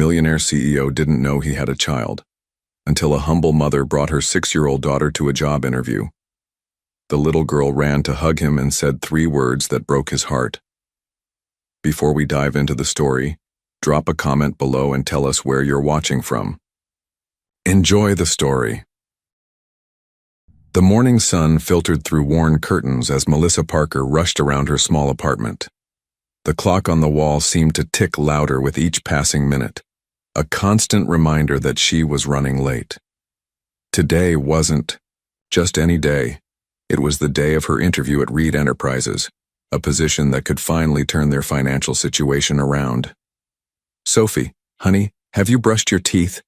millionaire CEO didn't know he had a child until a humble mother brought her 6-year-old daughter to a job interview. The little girl ran to hug him and said 3 words that broke his heart. Before we dive into the story, drop a comment below and tell us where you're watching from. Enjoy the story. The morning sun filtered through worn curtains as Melissa Parker rushed around her small apartment. The clock on the wall seemed to tick louder with each passing minute, a constant reminder that she was running late. Today wasn't just any day. It was the day of her interview at Reed Enterprises, a position that could finally turn their financial situation around. "Sophie, honey, have you brushed your teeth?"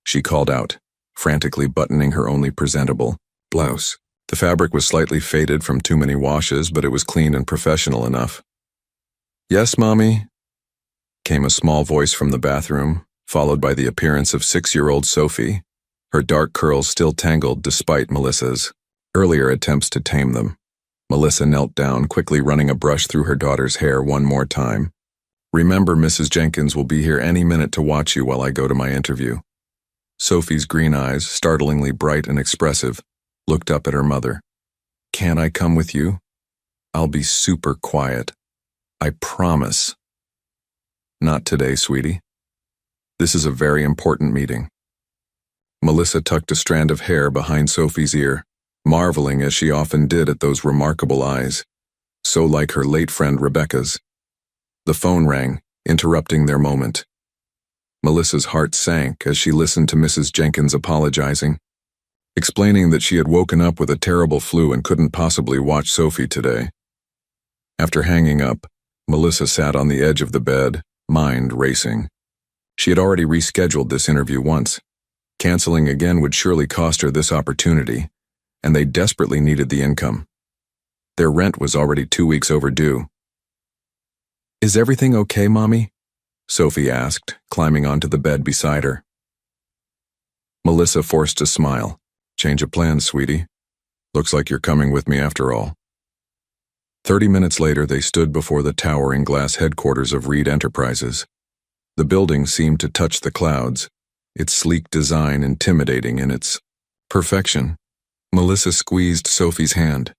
she called out, frantically buttoning her only presentable blouse. The fabric was slightly faded from too many washes, but it was clean and professional enough. "Yes, Mommy," came a small voice from the bathroom, followed by the appearance of 6-year-old Sophie, her dark curls still tangled despite Melissa's earlier attempts to tame them. Melissa knelt down, quickly running a brush through her daughter's hair one more time. "Remember, Mrs. Jenkins will be here any minute to watch you while I go to my interview." Sophie's green eyes, startlingly bright and expressive, looked up at her mother. "Can I come with you? I'll be super quiet. I promise." "Not today, sweetie. This is a very important meeting." Melissa tucked a strand of hair behind Sophie's ear, marveling as she often did at those remarkable eyes, so like her late friend Rebecca's. The phone rang, interrupting their moment. Melissa's heart sank as she listened to Mrs. Jenkins apologizing, explaining that she had woken up with a terrible flu and couldn't possibly watch Sophie today. After hanging up, Melissa sat on the edge of the bed, mind racing. She had already rescheduled this interview once. Canceling again would surely cost her this opportunity, and they desperately needed the income. Their rent was already 2 weeks overdue. "Is everything okay, Mommy?" Sophie asked, climbing onto the bed beside her. Melissa forced a smile. "Change of plans, sweetie. Looks like you're coming with me after all." 30 minutes later, they stood before the towering glass headquarters of Reed Enterprises. The building seemed to touch the clouds, its sleek design intimidating in its perfection. Melissa squeezed Sophie's hand.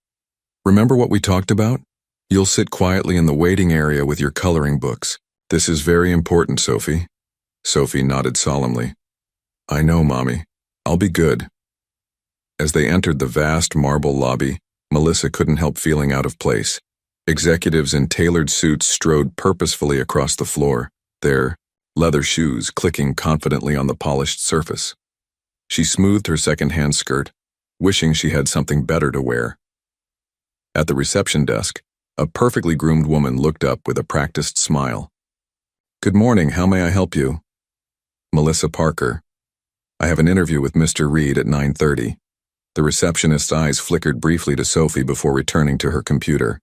"Remember what we talked about? You'll sit quietly in the waiting area with your coloring books. This is very important, Sophie." Sophie nodded solemnly. "I know, Mommy. I'll be good." As they entered the vast marble lobby, Melissa couldn't help feeling out of place. Executives in tailored suits strode purposefully across the floor, their leather shoes clicking confidently on the polished surface. She smoothed her second-hand skirt, wishing she had something better to wear. At the reception desk, a perfectly groomed woman looked up with a practiced smile. "Good morning, how may I help you?" "Melissa Parker. I have an interview with Mr. Reed at 9:30. The receptionist's eyes flickered briefly to Sophie before returning to her computer.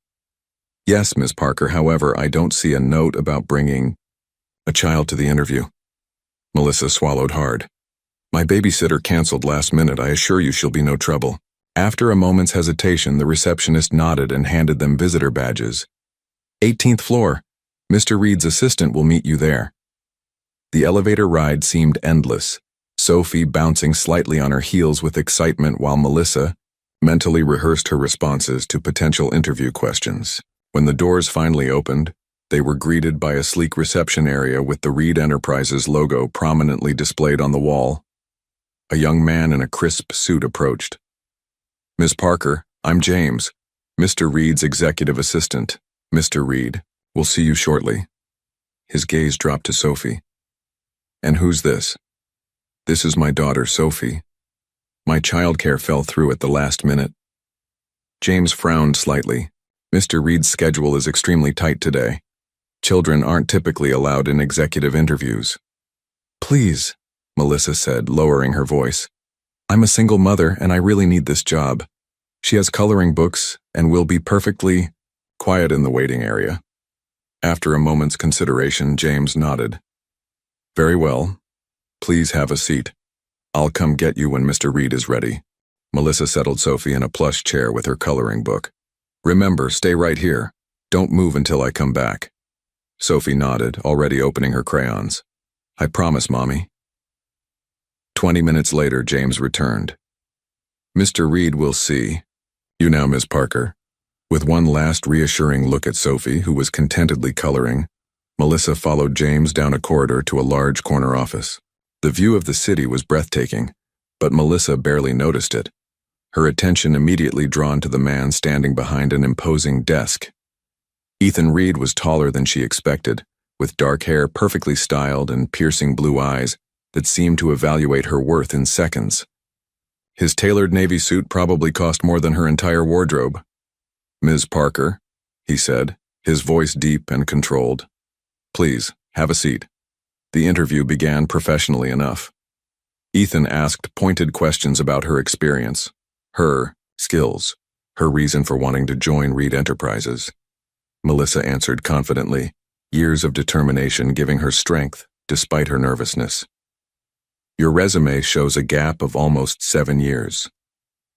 "Yes, Ms. Parker, however, I don't see a note about bringing a child to the interview." Melissa swallowed hard. "My babysitter canceled last minute. I assure you she'll be no trouble." After a moment's hesitation, the receptionist nodded and handed them visitor badges. 18th floor. Mr. Reed's assistant will meet you there." The elevator ride seemed endless, Sophie bouncing slightly on her heels with excitement while Melissa mentally rehearsed her responses to potential interview questions. When the doors finally opened, they were greeted by a sleek reception area with the Reed Enterprises logo prominently displayed on the wall. A young man in a crisp suit approached. "Ms. Parker, I'm James, Mr. Reed's executive assistant. Mr. Reed, we'll see you shortly." His gaze dropped to Sophie. "And who's this?" "This is my daughter, Sophie. My childcare fell through at the last minute." James frowned slightly. "Mr. Reed's schedule is extremely tight today. Children aren't typically allowed in executive interviews." "Please," Melissa said, lowering her voice. "I'm a single mother and I really need this job. She has coloring books and will be perfectly quiet in the waiting area." After a moment's consideration, James nodded. "Very well. Please have a seat. I'll come get you when Mr. Reed is ready." Melissa settled Sophie in a plush chair with her coloring book. "Remember, stay right here. Don't move until I come back." Sophie nodded, already opening her crayons. I promise, Mommy. 20 minutes later, James returned. Mr. Reed will see. You now, Miss Parker. With one last reassuring look at Sophie, who was contentedly coloring, Melissa followed James down a corridor to a large corner office. The view of the city was breathtaking, but Melissa barely noticed it, her attention immediately drawn to the man standing behind an imposing desk. Ethan Reed was taller than she expected, with dark hair perfectly styled and piercing blue eyes that seemed to evaluate her worth in seconds. His tailored navy suit probably cost more than her entire wardrobe. Ms. Parker, he said, his voice deep and controlled. Please, have a seat. The interview began professionally enough. Ethan asked pointed questions about her experience, her skills, her reason for wanting to join Reed Enterprises. Melissa answered confidently, years of determination giving her strength despite her nervousness. Your resume shows a gap of almost 7 years,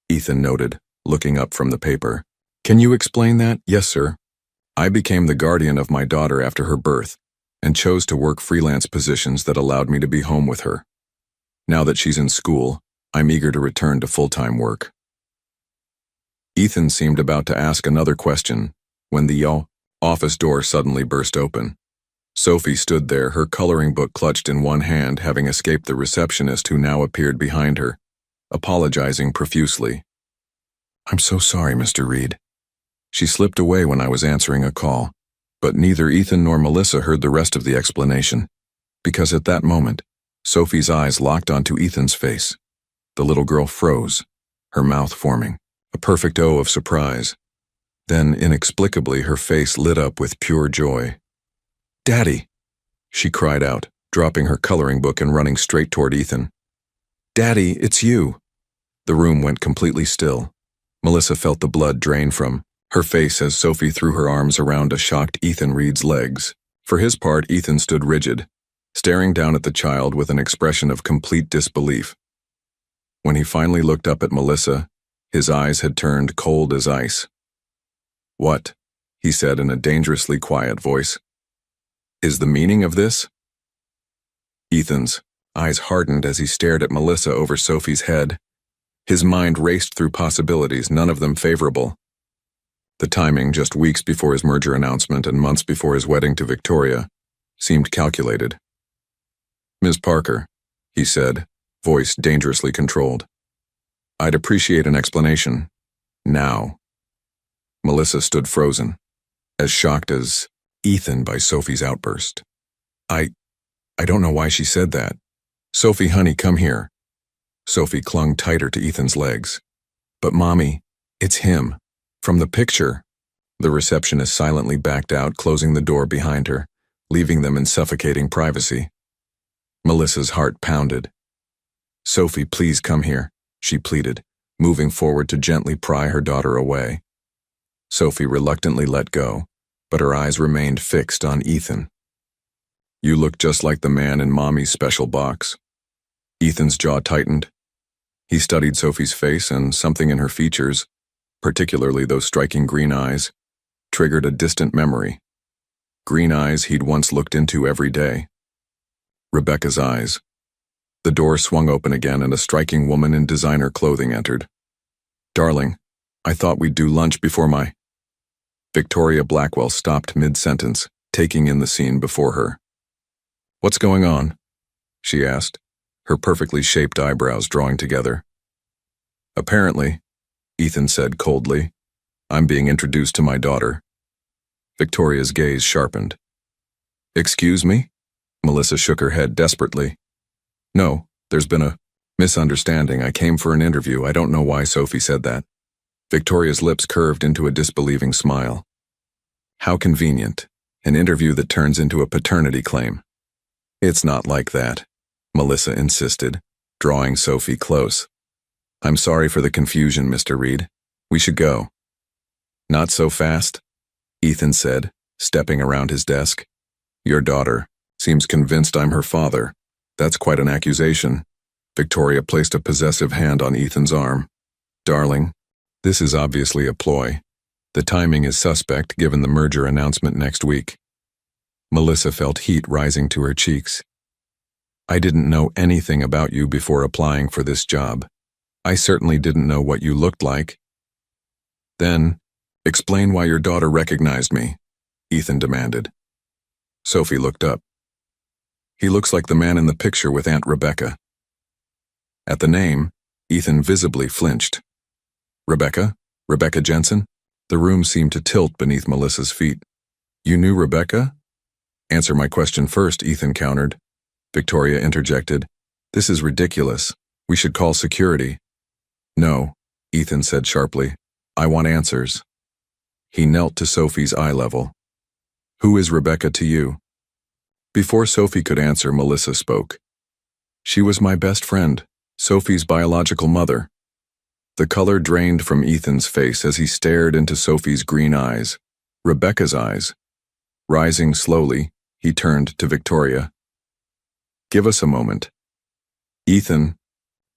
Ethan noted, looking up from the paper. Can you explain that? Yes, sir. I became the guardian of my daughter after her birth and chose to work freelance positions that allowed me to be home with her. Now that she's in school, I'm eager to return to full-time work. Ethan seemed about to ask another question when the office door suddenly burst open. Sophie stood there, her coloring book clutched in one hand, having escaped the receptionist who now appeared behind her, apologizing profusely. I'm so sorry, Mr. Reed. She slipped away when I was answering a call, but neither Ethan nor Melissa heard the rest of the explanation, because at that moment, Sophie's eyes locked onto Ethan's face. The little girl froze, her mouth forming, a perfect O of surprise. Then, inexplicably, her face lit up with pure joy. Daddy, she cried out, dropping her coloring book and running straight toward Ethan. Daddy, it's you. The room went completely still. Melissa felt the blood drain from her face as Sophie threw her arms around a shocked Ethan Reed's legs. For his part, Ethan stood rigid, staring down at the child with an expression of complete disbelief. When he finally looked up at Melissa, his eyes had turned cold as ice. What? He said in a dangerously quiet voice. Is the meaning of this? Ethan's eyes hardened as he stared at Melissa over Sophie's head. His mind raced through possibilities, none of them favorable. The timing, just weeks before his merger announcement and months before his wedding to Victoria, seemed calculated. Ms. Parker, he said, voice dangerously controlled. I'd appreciate an explanation. Now. Melissa stood frozen, as shocked as Ethan by Sophie's outburst. I don't know why she said that. Sophie, honey, come here. Sophie clung tighter to Ethan's legs. But Mommy, it's him. From the picture. The receptionist silently backed out, closing the door behind her, leaving them in suffocating privacy. Melissa's heart pounded. Sophie, please come here, she pleaded, moving forward to gently pry her daughter away. Sophie reluctantly let go, but her eyes remained fixed on Ethan. You look just like the man in Mommy's special box. Ethan's jaw tightened. He studied Sophie's face, and something in her features, particularly those striking green eyes, triggered a distant memory. Green eyes he'd once looked into every day. Rebecca's eyes. The door swung open again and a striking woman in designer clothing entered. Darling, I thought we'd do lunch before my... Victoria Blackwell stopped mid-sentence, taking in the scene before her. What's going on? She asked, her perfectly shaped eyebrows drawing together. Apparently, Ethan said coldly, I'm being introduced to my daughter. Victoria's gaze sharpened. Excuse me? Melissa shook her head desperately. No, there's been a misunderstanding. I came for an interview. I don't know why Sophie said that. Victoria's lips curved into a disbelieving smile. How convenient. An interview that turns into a paternity claim. It's not like that, Melissa insisted, drawing Sophie close. I'm sorry for the confusion, Mr. Reed. We should go. Not so fast, Ethan said, stepping around his desk. Your daughter seems convinced I'm her father. That's quite an accusation. Victoria placed a possessive hand on Ethan's arm. Darling, this is obviously a ploy. The timing is suspect given the merger announcement next week. Melissa felt heat rising to her cheeks. I didn't know anything about you before applying for this job. I certainly didn't know what you looked like. Then, explain why your daughter recognized me, Ethan demanded. Sophie looked up. He looks like the man in the picture with Aunt Rebecca. At the name, Ethan visibly flinched. Rebecca? Rebecca Jensen? The room seemed to tilt beneath Melissa's feet. You knew Rebecca? Answer my question first, Ethan countered. Victoria interjected. This is ridiculous. We should call security. No, Ethan said sharply. I want answers. He knelt to Sophie's eye level. Who is Rebecca to you? Before Sophie could answer, Melissa spoke. She was my best friend, Sophie's biological mother. The color drained from Ethan's face as he stared into Sophie's green eyes, Rebecca's eyes. Rising slowly, he turned to Victoria. Give us a moment. Ethan,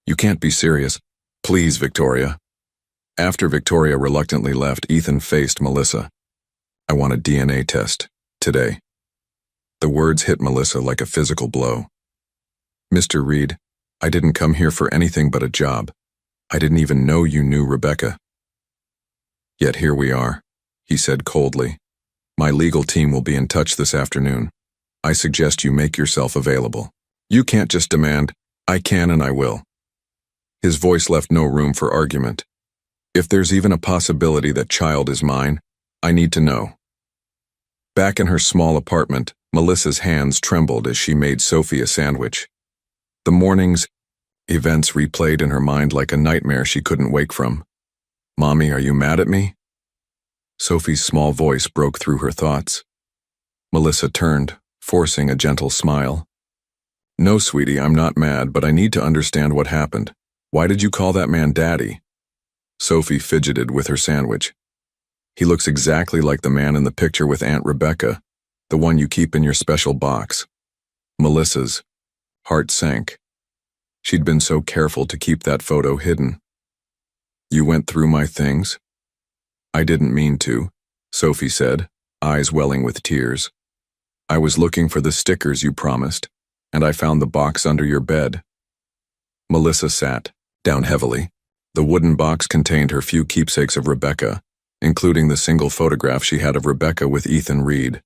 you can't be serious. Please, Victoria. After Victoria reluctantly left, Ethan faced Melissa. I want a DNA test, today. The words hit Melissa like a physical blow. Mr. Reed, I didn't come here for anything but a job. I didn't even know you knew Rebecca. Yet here we are, he said coldly. My legal team will be in touch this afternoon. I suggest you make yourself available. You can't just demand, I can and I will. His voice left no room for argument. If there's even a possibility that child is mine, I need to know. Back in her small apartment, Melissa's hands trembled as she made Sophie a sandwich. The morning's events replayed in her mind like a nightmare she couldn't wake from. Mommy, are you mad at me? Sophie's small voice broke through her thoughts. Melissa turned, forcing a gentle smile. No, sweetie, I'm not mad, but I need to understand what happened. Why did you call that man Daddy? Sophie fidgeted with her sandwich. He looks exactly like the man in the picture with Aunt Rebecca, the one you keep in your special box. Melissa's heart sank. She'd been so careful to keep that photo hidden. You went through my things? I didn't mean to, Sophie said, eyes welling with tears. I was looking for the stickers you promised, and I found the box under your bed. Melissa sat down heavily. The wooden box contained her few keepsakes of Rebecca, including the single photograph she had of Rebecca with Ethan Reed,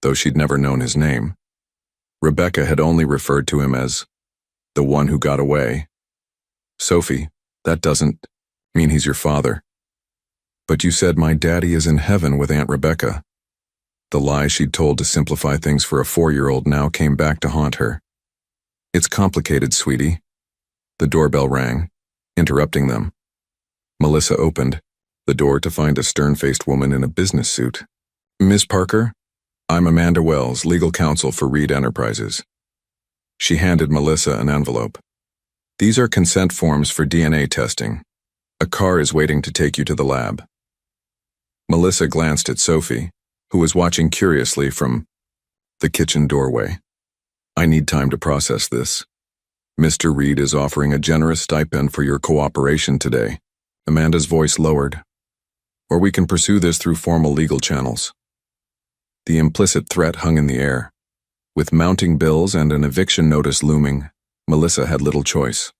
though she'd never known his name. Rebecca had only referred to him as the one who got away. Sophie, that doesn't mean he's your father. But you said my daddy is in heaven with Aunt Rebecca. The lie she'd told to simplify things for a 4-year-old now came back to haunt her. It's complicated, sweetie. The doorbell rang, interrupting them. Melissa opened the door to find a stern-faced woman in a business suit. Miss Parker? I'm Amanda Wells, legal counsel for Reed Enterprises. She handed Melissa an envelope. These are consent forms for DNA testing. A car is waiting to take you to the lab. Melissa glanced at Sophie, who was watching curiously from the kitchen doorway. I need time to process this. Mr. Reed is offering a generous stipend for your cooperation today. Amanda's voice lowered. Or we can pursue this through formal legal channels. The implicit threat hung in the air. With mounting bills and an eviction notice looming, Melissa had little choice.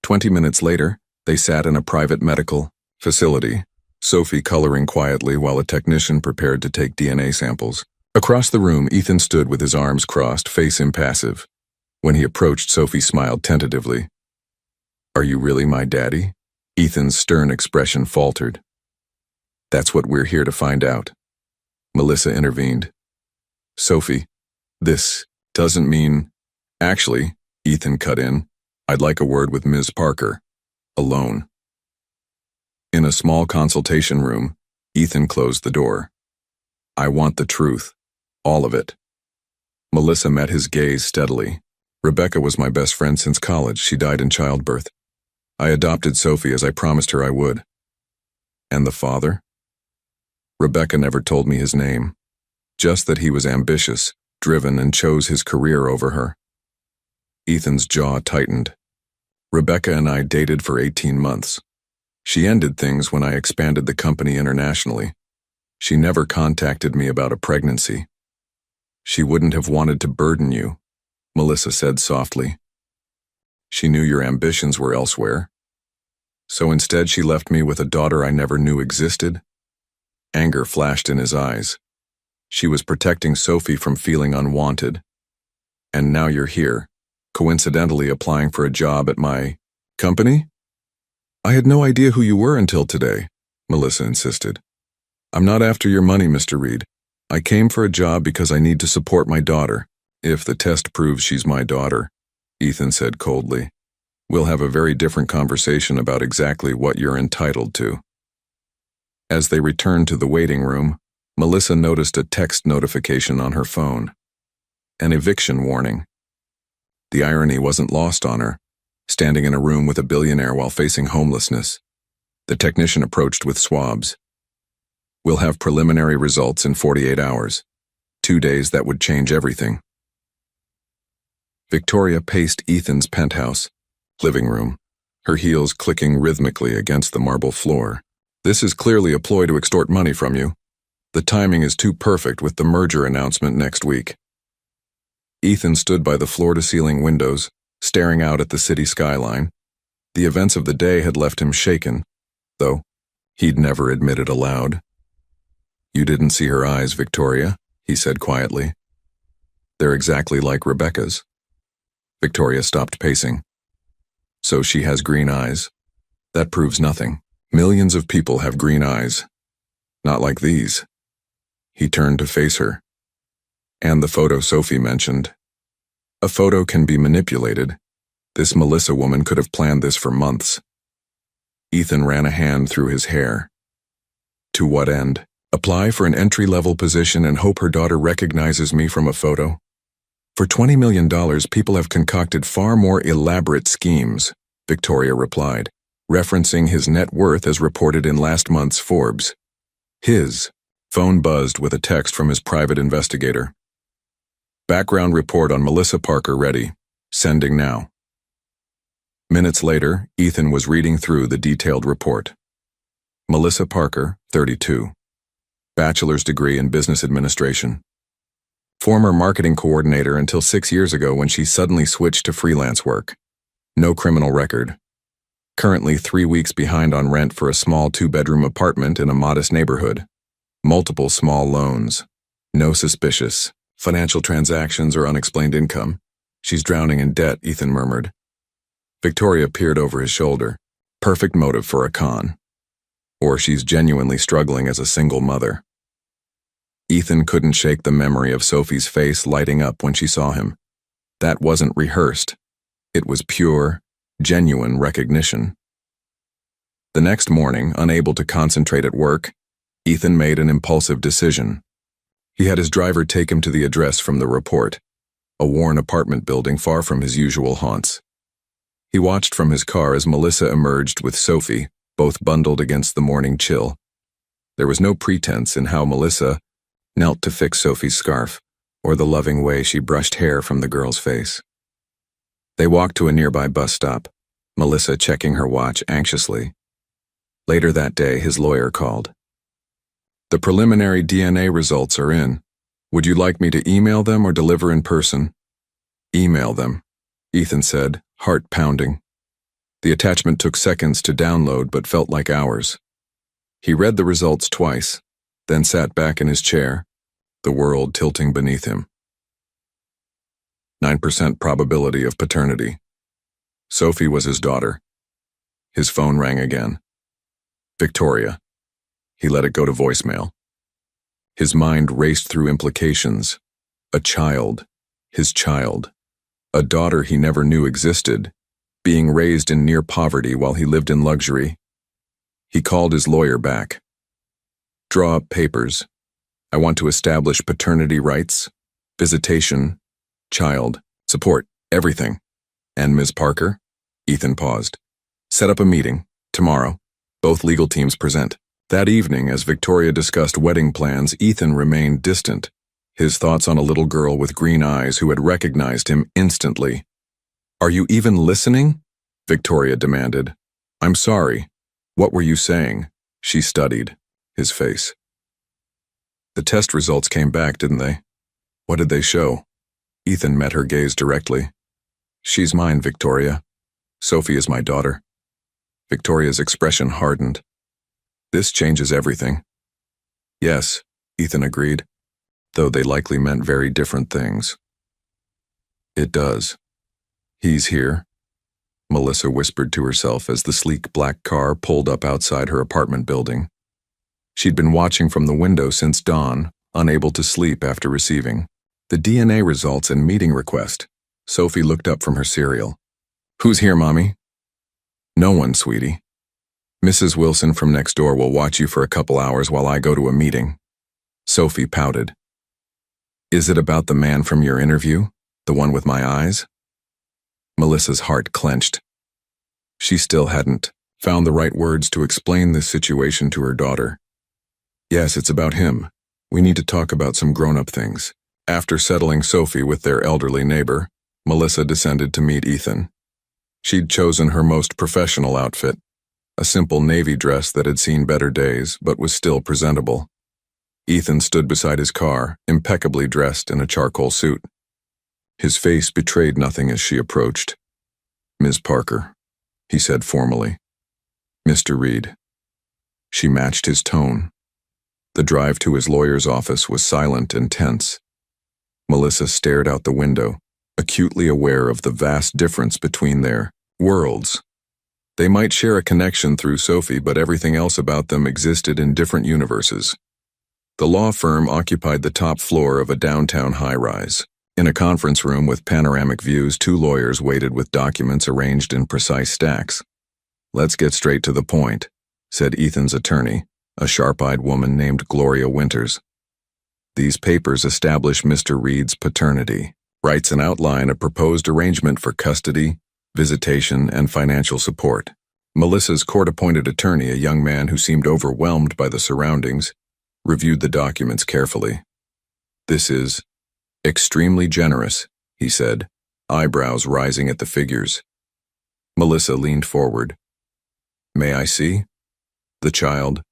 20 minutes later, they sat in a private medical facility, Sophie coloring quietly while a technician prepared to take DNA samples. Across the room, Ethan stood with his arms crossed, face impassive. When he approached, Sophie smiled tentatively. Are you really my daddy? Ethan's stern expression faltered. That's what we're here to find out. Melissa intervened. Sophie, this doesn't mean... Actually, Ethan cut in, I'd like a word with Ms. Parker. Alone. In a small consultation room, Ethan closed the door. I want the truth. All of it. Melissa met his gaze steadily. Rebecca was my best friend since college. She died in childbirth. I adopted Sophie as I promised her I would. And the father? Rebecca never told me his name. Just that he was ambitious, driven, and chose his career over her. Ethan's jaw tightened. Rebecca and I dated for 18 months. She ended things when I expanded the company internationally. She never contacted me about a pregnancy. She wouldn't have wanted to burden you. Melissa said softly. She knew your ambitions were elsewhere. So instead she left me with a daughter I never knew existed? Anger flashed in his eyes. She was protecting Sophie from feeling unwanted. And now you're here, coincidentally applying for a job at my company? I had no idea who you were until today, Melissa insisted. I'm not after your money, Mr. Reed. I came for a job because I need to support my daughter. If the test proves she's my daughter, Ethan said coldly, we'll have a very different conversation about exactly what you're entitled to. As they returned to the waiting room, Melissa noticed a text notification on her phone. An eviction warning. The irony wasn't lost on her. Standing in a room with a billionaire while facing homelessness, the technician approached with swabs. We'll have preliminary results in 48 hours. 2 days that would change everything. Victoria paced Ethan's penthouse living room, her heels clicking rhythmically against the marble floor. This is clearly a ploy to extort money from you. The timing is too perfect with the merger announcement next week. Ethan stood by the floor-to-ceiling windows, staring out at the city skyline. The events of the day had left him shaken, though he'd never admit it aloud. You didn't see her eyes, Victoria, he said quietly. They're exactly like Rebecca's. Victoria stopped pacing. So she has green eyes. That proves nothing. Millions of people have green eyes. Not like these. He turned to face her. And the photo Sophie mentioned. A photo can be manipulated. This Melissa woman could have planned this for months. Ethan ran a hand through his hair. To what end? Apply for an entry-level position and hope her daughter recognizes me from a photo? For $20 million, people have concocted far more elaborate schemes, Victoria replied, referencing his net worth as reported in last month's Forbes. His phone buzzed with a text from his private investigator. Background report on Melissa Parker ready. Sending now. Minutes later, Ethan was reading through the detailed report. Melissa Parker, 32. Bachelor's degree in business administration. Former marketing coordinator until 6 years ago when she suddenly switched to freelance work. No criminal record. Currently 3 weeks behind on rent for a small 2-bedroom apartment in a modest neighborhood. Multiple small loans. No suspicious financial transactions or unexplained income. She's drowning in debt, Ethan murmured. Victoria peered over his shoulder. Perfect motive for a con. Or she's genuinely struggling as a single mother. Ethan couldn't shake the memory of Sophie's face lighting up when she saw him. That wasn't rehearsed. It was pure, genuine recognition. The next morning, unable to concentrate at work, Ethan made an impulsive decision. He had his driver take him to the address from the report, a worn apartment building far from his usual haunts. He watched from his car as Melissa emerged with Sophie, both bundled against the morning chill. There was no pretense in how Melissa knelt to fix Sophie's scarf, or the loving way she brushed hair from the girl's face. They walked to a nearby bus stop, Melissa checking her watch anxiously. Later that day, his lawyer called. The preliminary DNA results are in. Would you like me to email them or deliver in person? Email them, Ethan said, heart pounding. The attachment took seconds to download but felt like hours. He read the results twice, then sat back in his chair, the world tilting beneath him. 9% probability of paternity. Sophie was his daughter. His phone rang again. Victoria. He let it go to voicemail. His mind raced through implications. A child. His child. A daughter he never knew existed, being raised in near poverty while he lived in luxury. He called his lawyer back. Draw up papers. I want to establish paternity rights, visitation, child, support, everything. And Ms. Parker? Ethan paused. Set up a meeting. Tomorrow. Both legal teams present. That evening, as Victoria discussed wedding plans, Ethan remained distant, his thoughts on a little girl with green eyes who had recognized him instantly. Are you even listening? Victoria demanded. I'm sorry. What were you saying? She studied his face. The test results came back, didn't they? What did they show? Ethan met her gaze directly. She's mine, Victoria. Sophie is my daughter. Victoria's expression hardened. This changes everything. Yes, Ethan agreed, though they likely meant very different things. It does. He's here, Melissa whispered to herself as the sleek black car pulled up outside her apartment building. She'd been watching from the window since dawn, unable to sleep after receiving the DNA results and meeting request. Sophie looked up from her cereal. Who's here, Mommy? No one, sweetie. Mrs. Wilson from next door will watch you for a couple hours while I go to a meeting. Sophie pouted. Is it about the man from your interview? The one with my eyes? Melissa's heart clenched. She still hadn't found the right words to explain this situation to her daughter. Yes, it's about him. We need to talk about some grown-up things. After settling Sophie with their elderly neighbor, Melissa descended to meet Ethan. She'd chosen her most professional outfit, a simple navy dress that had seen better days but was still presentable. Ethan stood beside his car, impeccably dressed in a charcoal suit. His face betrayed nothing as she approached. Ms. Parker, he said formally. Mr. Reed. She matched his tone. The drive to his lawyer's office was silent and tense. Melissa stared out the window, acutely aware of the vast difference between their worlds. They might share a connection through Sophie, but everything else about them existed in different universes. The law firm occupied the top floor of a downtown high-rise. In a conference room with panoramic views, two lawyers waited with documents arranged in precise stacks. Let's get straight to the point, said Ethan's attorney, a sharp-eyed woman named Gloria Winters. These papers establish Mr. Reed's paternity, writes and outline a proposed arrangement for custody, visitation, and financial support. Melissa's court-appointed attorney, a young man who seemed overwhelmed by the surroundings, reviewed the documents carefully. This is extremely generous, he said, eyebrows rising at the figures. Melissa leaned forward. May I see? The child.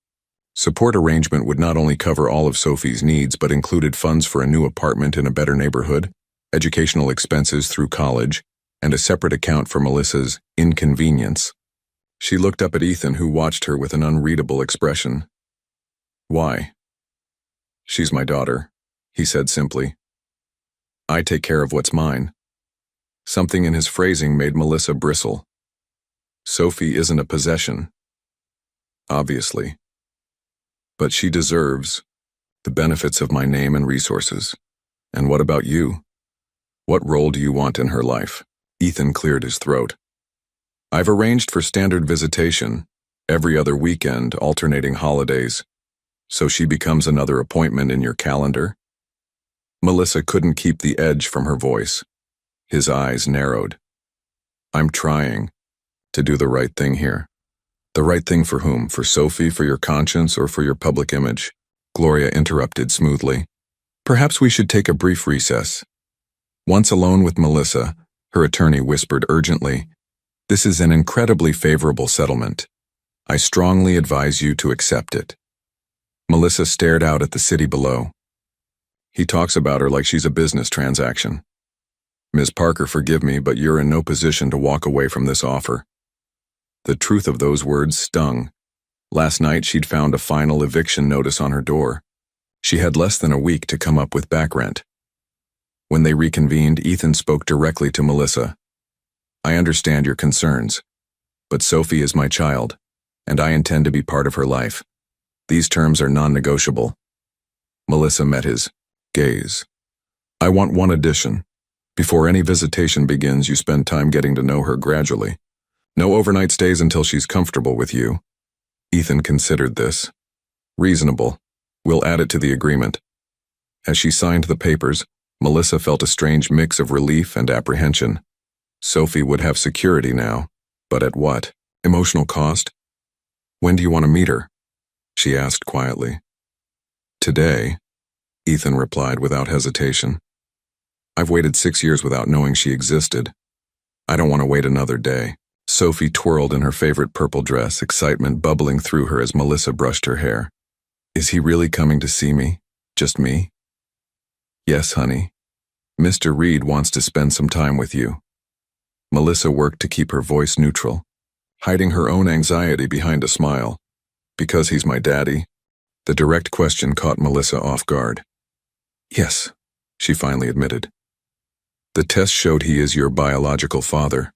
Support arrangement would not only cover all of Sophie's needs but included funds for a new apartment in a better neighborhood, educational expenses through college, and a separate account for Melissa's inconvenience. She looked up at Ethan, who watched her with an unreadable expression. Why? She's my daughter, he said simply. I take care of what's mine. Something in his phrasing made Melissa bristle. Sophie isn't a possession. Obviously. But she deserves the benefits of my name and resources. And what about you? What role do you want in her life? Ethan cleared his throat. I've arranged for standard visitation, every other weekend, alternating holidays. So she becomes another appointment in your calendar? Melissa couldn't keep the edge from her voice. His eyes narrowed. I'm trying to do the right thing here. The right thing for whom? For Sophie, for your conscience, or for your public image? Gloria interrupted smoothly. Perhaps we should take a brief recess. Once alone with Melissa, her attorney whispered urgently, This is an incredibly favorable settlement. I strongly advise you to accept it. Melissa stared out at the city below. He talks about her like she's a business transaction. Ms. Parker, forgive me, but you're in no position to walk away from this offer. The truth of those words stung. Last night she'd found a final eviction notice on her door. She had less than a week to come up with back rent. When they reconvened, Ethan spoke directly to Melissa. I understand your concerns, but Sophie is my child, and I intend to be part of her life. These terms are non-negotiable. Melissa met his gaze. I want one addition. Before any visitation begins, you spend time getting to know her gradually. No overnight stays until she's comfortable with you. Ethan considered this. Reasonable. We'll add it to the agreement. As she signed the papers, Melissa felt a strange mix of relief and apprehension. Sophie would have security now, but at what? Emotional cost? When do you want to meet her? She asked quietly. Today, Ethan replied without hesitation. I've waited 6 years without knowing she existed. I don't want to wait another day. Sophie twirled in her favorite purple dress, excitement bubbling through her as Melissa brushed her hair. Is he really coming to see me? Just me? Yes, honey. Mr. Reed wants to spend some time with you. Melissa worked to keep her voice neutral, hiding her own anxiety behind a smile. Because he's my daddy? The direct question caught Melissa off guard. Yes, she finally admitted. The test showed he is your biological father.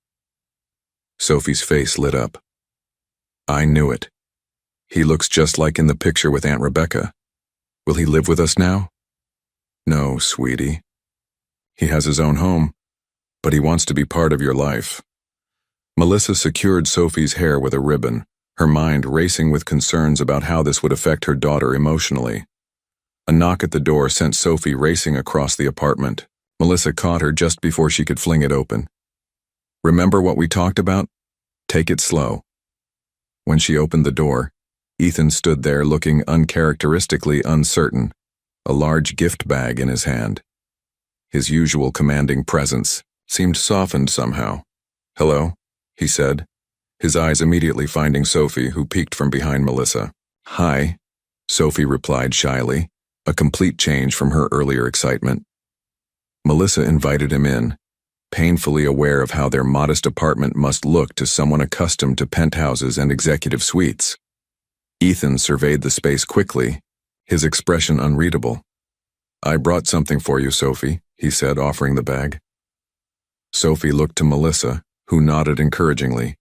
Sophie's face lit up. I knew it. He looks just like in the picture with Aunt Rebecca. Will he live with us now? No, sweetie. He has his own home, but he wants to be part of your life. Melissa secured Sophie's hair with a ribbon, her mind racing with concerns about how this would affect her daughter emotionally. A knock at the door sent Sophie racing across the apartment. Melissa caught her just before she could fling it open. Remember what we talked about? Take it slow. When she opened the door, Ethan stood there looking uncharacteristically uncertain, a large gift bag in his hand. His usual commanding presence seemed softened somehow. Hello, he said, his eyes immediately finding Sophie, who peeked from behind Melissa. Hi, Sophie replied shyly, a complete change from her earlier excitement. Melissa invited him in, painfully aware of how their modest apartment must look to someone accustomed to penthouses and executive suites. Ethan surveyed the space quickly, his expression unreadable. I brought something for you, Sophie, he said, offering the bag. Sophie looked to Melissa, who nodded encouragingly.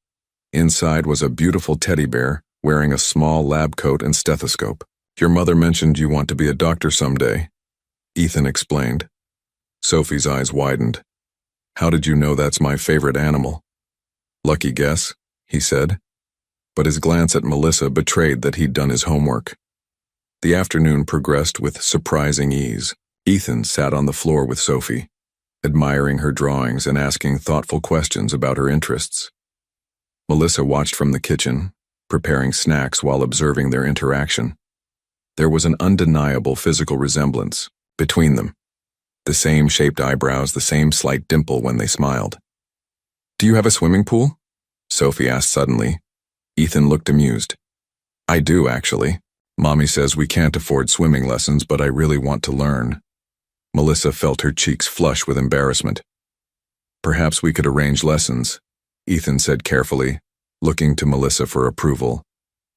Inside was a beautiful teddy bear, wearing a small lab coat and stethoscope. Your mother mentioned you want to be a doctor someday, Ethan explained. Sophie's eyes widened. How did you know that's my favorite animal? Lucky guess, he said, but his glance at Melissa betrayed that he'd done his homework. The afternoon progressed with surprising ease. Ethan sat on the floor with Sophie, admiring her drawings and asking thoughtful questions about her interests. Melissa watched from the kitchen, preparing snacks while observing their interaction. There was an undeniable physical resemblance between them. The same shaped eyebrows, the same slight dimple when they smiled. Do you have a swimming pool? Sophie asked suddenly. Ethan looked amused. I do, actually. Mommy says we can't afford swimming lessons, but I really want to learn. Melissa felt her cheeks flush with embarrassment. Perhaps we could arrange lessons, Ethan said carefully, looking to Melissa for approval.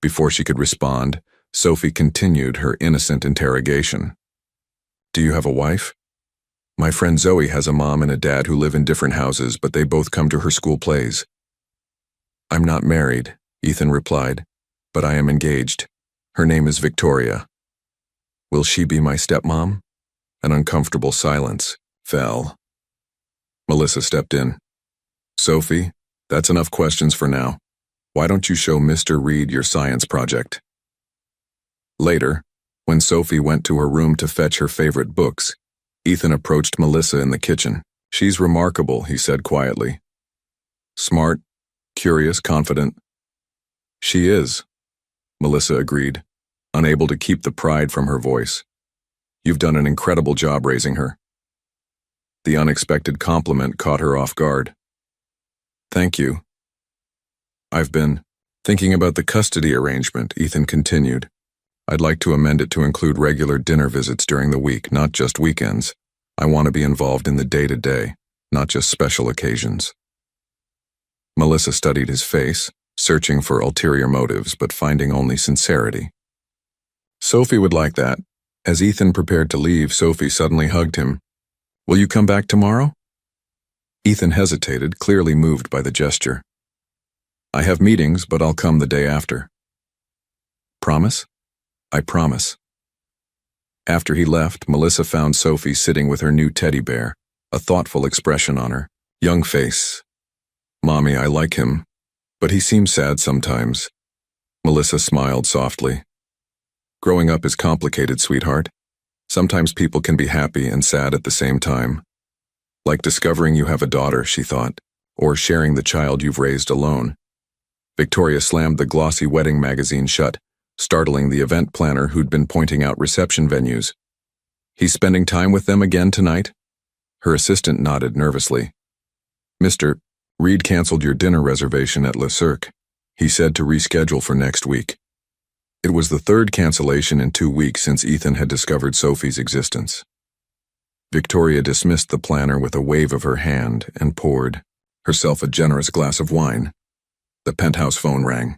Before she could respond, Sophie continued her innocent interrogation. Do you have a wife? My friend Zoe has a mom and a dad who live in different houses, but they both come to her school plays. I'm not married, Ethan replied, but I am engaged. Her name is Victoria. Will she be my stepmom? An uncomfortable silence fell. Melissa stepped in. Sophie, that's enough questions for now. Why don't you show Mr. Reed your science project? Later, when Sophie went to her room to fetch her favorite books, Ethan approached Melissa in the kitchen. She's remarkable, he said quietly. Smart, curious, confident. She is, Melissa agreed, unable to keep the pride from her voice. You've done an incredible job raising her. The unexpected compliment caught her off guard. Thank you. I've been thinking about the custody arrangement, Ethan continued. I'd like to amend it to include regular dinner visits during the week, not just weekends. I want to be involved in the day-to-day, not just special occasions. Melissa studied his face, searching for ulterior motives, but finding only sincerity. Sophie would like that. As Ethan prepared to leave, Sophie suddenly hugged him. Will you come back tomorrow? Ethan hesitated, clearly moved by the gesture. I have meetings, but I'll come the day after. Promise? I promise. After he left, Melissa found Sophie sitting with her new teddy bear, a thoughtful expression on her young face. Mommy, I like him, but he seems sad sometimes. Melissa smiled softly. Growing up is complicated, sweetheart. Sometimes people can be happy and sad at the same time. Like discovering you have a daughter, she thought, or sharing the child you've raised alone. Victoria slammed the glossy wedding magazine shut, startling the event planner who'd been pointing out reception venues. He's spending time with them again tonight? Her assistant nodded nervously. Mr. Reed canceled your dinner reservation at Le Cirque. He said to reschedule for next week. It was the third cancellation in 2 weeks since Ethan had discovered Sophie's existence. Victoria dismissed the planner with a wave of her hand and poured herself a generous glass of wine. The penthouse phone rang.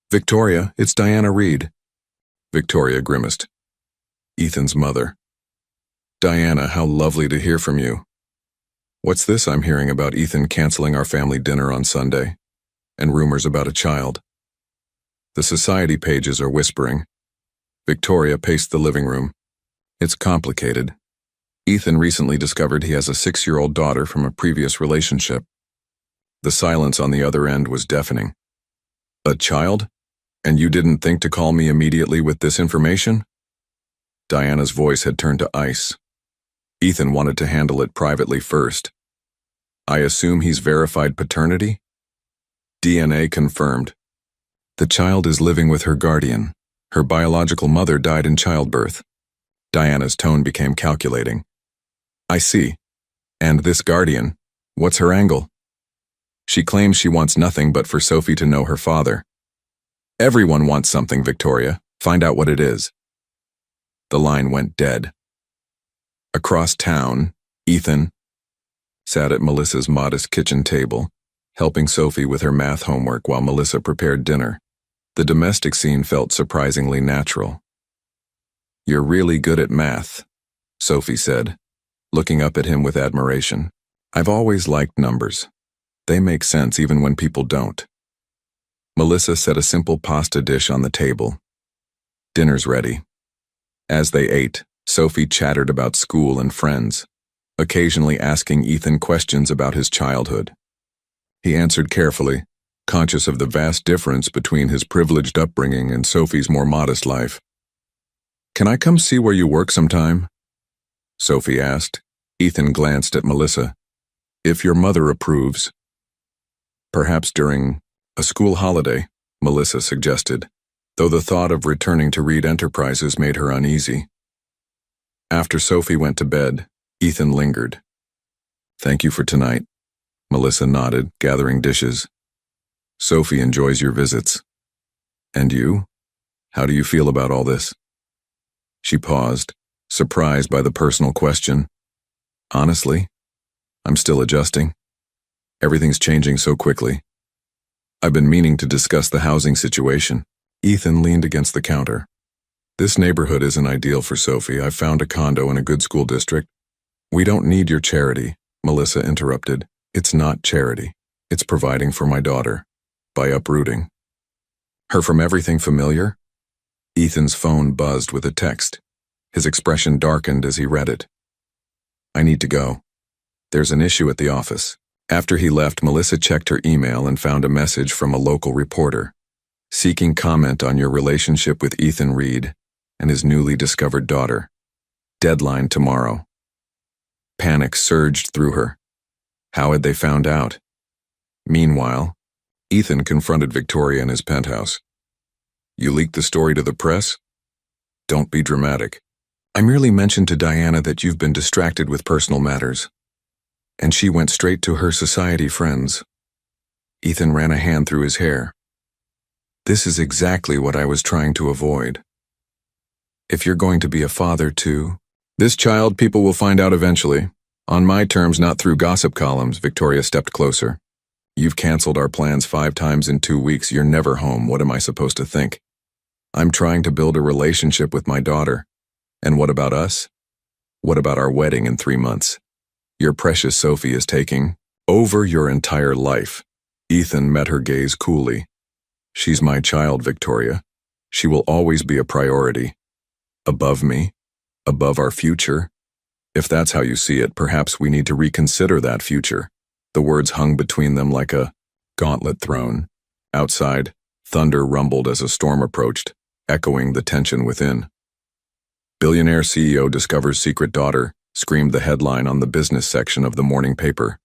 "Victoria, it's Diana Reed." Victoria grimaced. Ethan's mother. "Diana, how lovely to hear from you. What's this I'm hearing about Ethan canceling our family dinner on Sunday, and rumors about a child?" The society pages are whispering. Victoria paced the living room. "It's complicated. Ethan recently discovered he has a 6-year-old daughter from a previous relationship." The silence on the other end was deafening. "A child? And you didn't think to call me immediately with this information?" Diana's voice had turned to ice. "Ethan wanted to handle it privately first. I assume he's verified paternity?" "DNA confirmed. The child is living with her guardian. Her biological mother died in childbirth." Diana's tone became calculating. "I see. And this guardian, what's her angle?" "She claims she wants nothing but for Sophie to know her father." "Everyone wants something, Victoria. Find out what it is." The line went dead. Across town, Ethan sat at Melissa's modest kitchen table, helping Sophie with her math homework while Melissa prepared dinner. The domestic scene felt surprisingly natural. "You're really good at math," Sophie said, looking up at him with admiration. "I've always liked numbers. They make sense even when people don't." Melissa set a simple pasta dish on the table. "Dinner's ready." As they ate, Sophie chattered about school and friends, occasionally asking Ethan questions about his childhood. He answered carefully, conscious of the vast difference between his privileged upbringing and Sophie's more modest life. "Can I come see where you work sometime?" Sophie asked. Ethan glanced at Melissa. "If your mother approves." "Perhaps during a school holiday," Melissa suggested, though the thought of returning to Reed Enterprises made her uneasy. After Sophie went to bed, Ethan lingered. "Thank you for tonight," Melissa nodded, gathering dishes. "Sophie enjoys your visits. And you? How do you feel about all this?" She paused, surprised by the personal question. "Honestly, I'm still adjusting. Everything's changing so quickly. I've been meaning to discuss the housing situation." Ethan leaned against the counter. "This neighborhood isn't ideal for Sophie. I've found a condo in a good school district." "We don't need your charity," Melissa interrupted. "It's not charity. It's providing for my daughter. By uprooting her from everything familiar." Ethan's phone buzzed with a text. His expression darkened as he read it. "I need to go. There's an issue at the office." After he left, Melissa checked her email and found a message from a local reporter, seeking comment on your relationship with Ethan Reed and his newly discovered daughter. Deadline tomorrow. Panic surged through her. How had they found out? Meanwhile, Ethan confronted Victoria in his penthouse. "You leaked the story to the press? Don't be dramatic. I merely mentioned to Diana that you've been distracted with personal matters. And she went straight to her society friends." Ethan ran a hand through his hair. "This is exactly what I was trying to avoid. If you're going to be a father too..." "This child people will find out eventually. On my terms, not through gossip columns." Victoria stepped closer. "You've canceled our plans 5 times in 2 weeks. You're never home. What am I supposed to think? I'm trying to build a relationship with my daughter. And what about us? What about our wedding in 3 months? Your precious Sophie is taking over your entire life." Ethan met her gaze coolly. "She's my child, Victoria. She will always be a priority. Above me, above our future. If that's how you see it, perhaps we need to reconsider that future." The words hung between them like a gauntlet thrown. Outside, thunder rumbled as a storm approached, echoing the tension within. "Billionaire CEO discovers secret daughter," screamed the headline on the business section of the morning paper.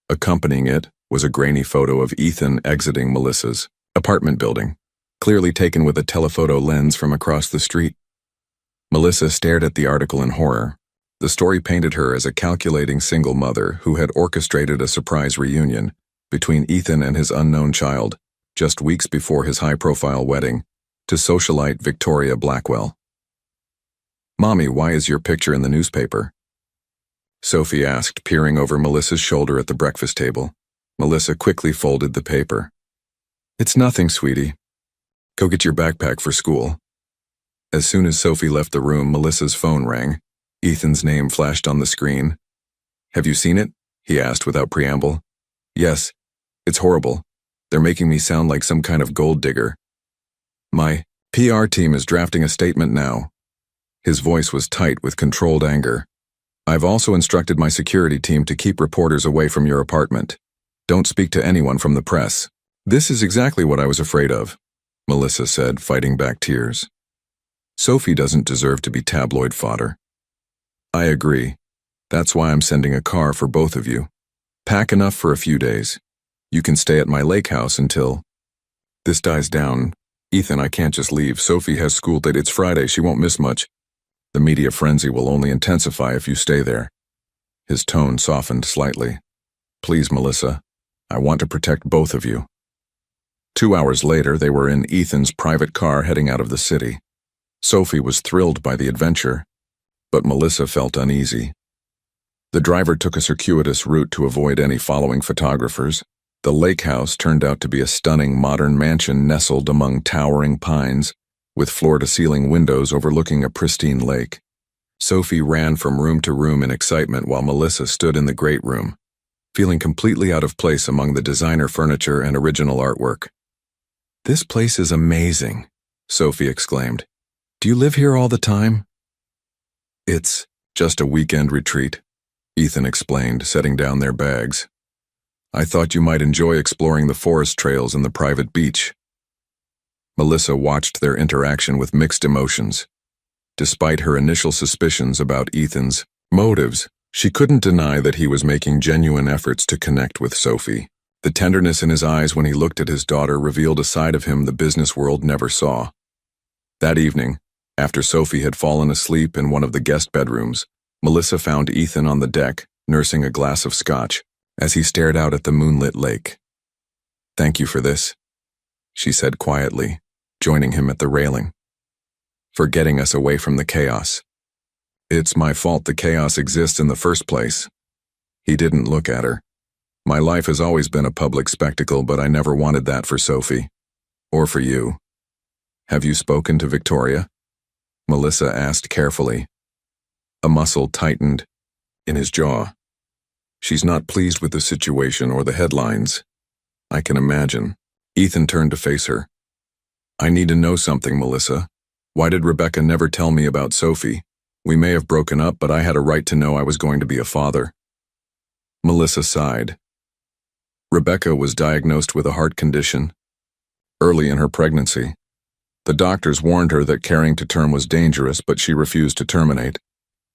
Accompanying it was a grainy photo of Ethan exiting Melissa's apartment building, clearly taken with a telephoto lens from across the street. Melissa stared at the article in horror. The story painted her as a calculating single mother who had orchestrated a surprise reunion between Ethan and his unknown child, just weeks before his high-profile wedding, to socialite Victoria Blackwell. "Mommy, why is your picture in the newspaper?" Sophie asked, peering over Melissa's shoulder at the breakfast table. Melissa quickly folded the paper. It's nothing, sweetie. Go get your backpack for school. As soon as Sophie left the room, Melissa's phone rang. Ethan's name flashed on the screen. Have you seen it? He asked without preamble. Yes. It's horrible. They're making me sound like some kind of gold digger. My PR team is drafting a statement now. His voice was tight with controlled anger. I've also instructed my security team to keep reporters away from your apartment. Don't speak to anyone from the press. This is exactly what I was afraid of, Melissa said, fighting back tears. Sophie doesn't deserve to be tabloid fodder. I agree. That's why I'm sending a car for both of you. Pack enough for a few days. You can stay at my lake house until this dies down. Ethan, I can't just leave. Sophie has school date. It's Friday. She won't miss much. The media frenzy will only intensify if you stay there. His tone softened slightly. Please, Melissa. I want to protect both of you. 2 hours later, they were in Ethan's private car heading out of the city. Sophie was thrilled by the adventure, but Melissa felt uneasy. The driver took a circuitous route to avoid any following photographers. The lake house turned out to be a stunning modern mansion nestled among towering pines, with floor-to-ceiling windows overlooking a pristine lake. Sophie ran from room to room in excitement while Melissa stood in the great room, feeling completely out of place among the designer furniture and original artwork. This place is amazing, Sophie exclaimed. Do you live here all the time? It's just a weekend retreat, Ethan explained, setting down their bags. I thought you might enjoy exploring the forest trails and the private beach. Melissa watched their interaction with mixed emotions. Despite her initial suspicions about Ethan's motives, she couldn't deny that he was making genuine efforts to connect with Sophie. The tenderness in his eyes when he looked at his daughter revealed a side of him the business world never saw. That evening, after Sophie had fallen asleep in one of the guest bedrooms, Melissa found Ethan on the deck, nursing a glass of scotch, as he stared out at the moonlit lake. Thank you for this, she said quietly, joining him at the railing. For getting us away from the chaos. It's my fault the chaos exists in the first place. He didn't look at her. My life has always been a public spectacle, but I never wanted that for Sophie. Or for you. Have you spoken to Victoria? Melissa asked carefully. A muscle tightened in his jaw. She's not pleased with the situation or the headlines. I can imagine. Ethan turned to face her. I need to know something, Melissa. Why did Rebecca never tell me about Sophie? We may have broken up, but I had a right to know I was going to be a father. Melissa sighed. Rebecca was diagnosed with a heart condition early in her pregnancy. The doctors warned her that carrying to term was dangerous, but she refused to terminate.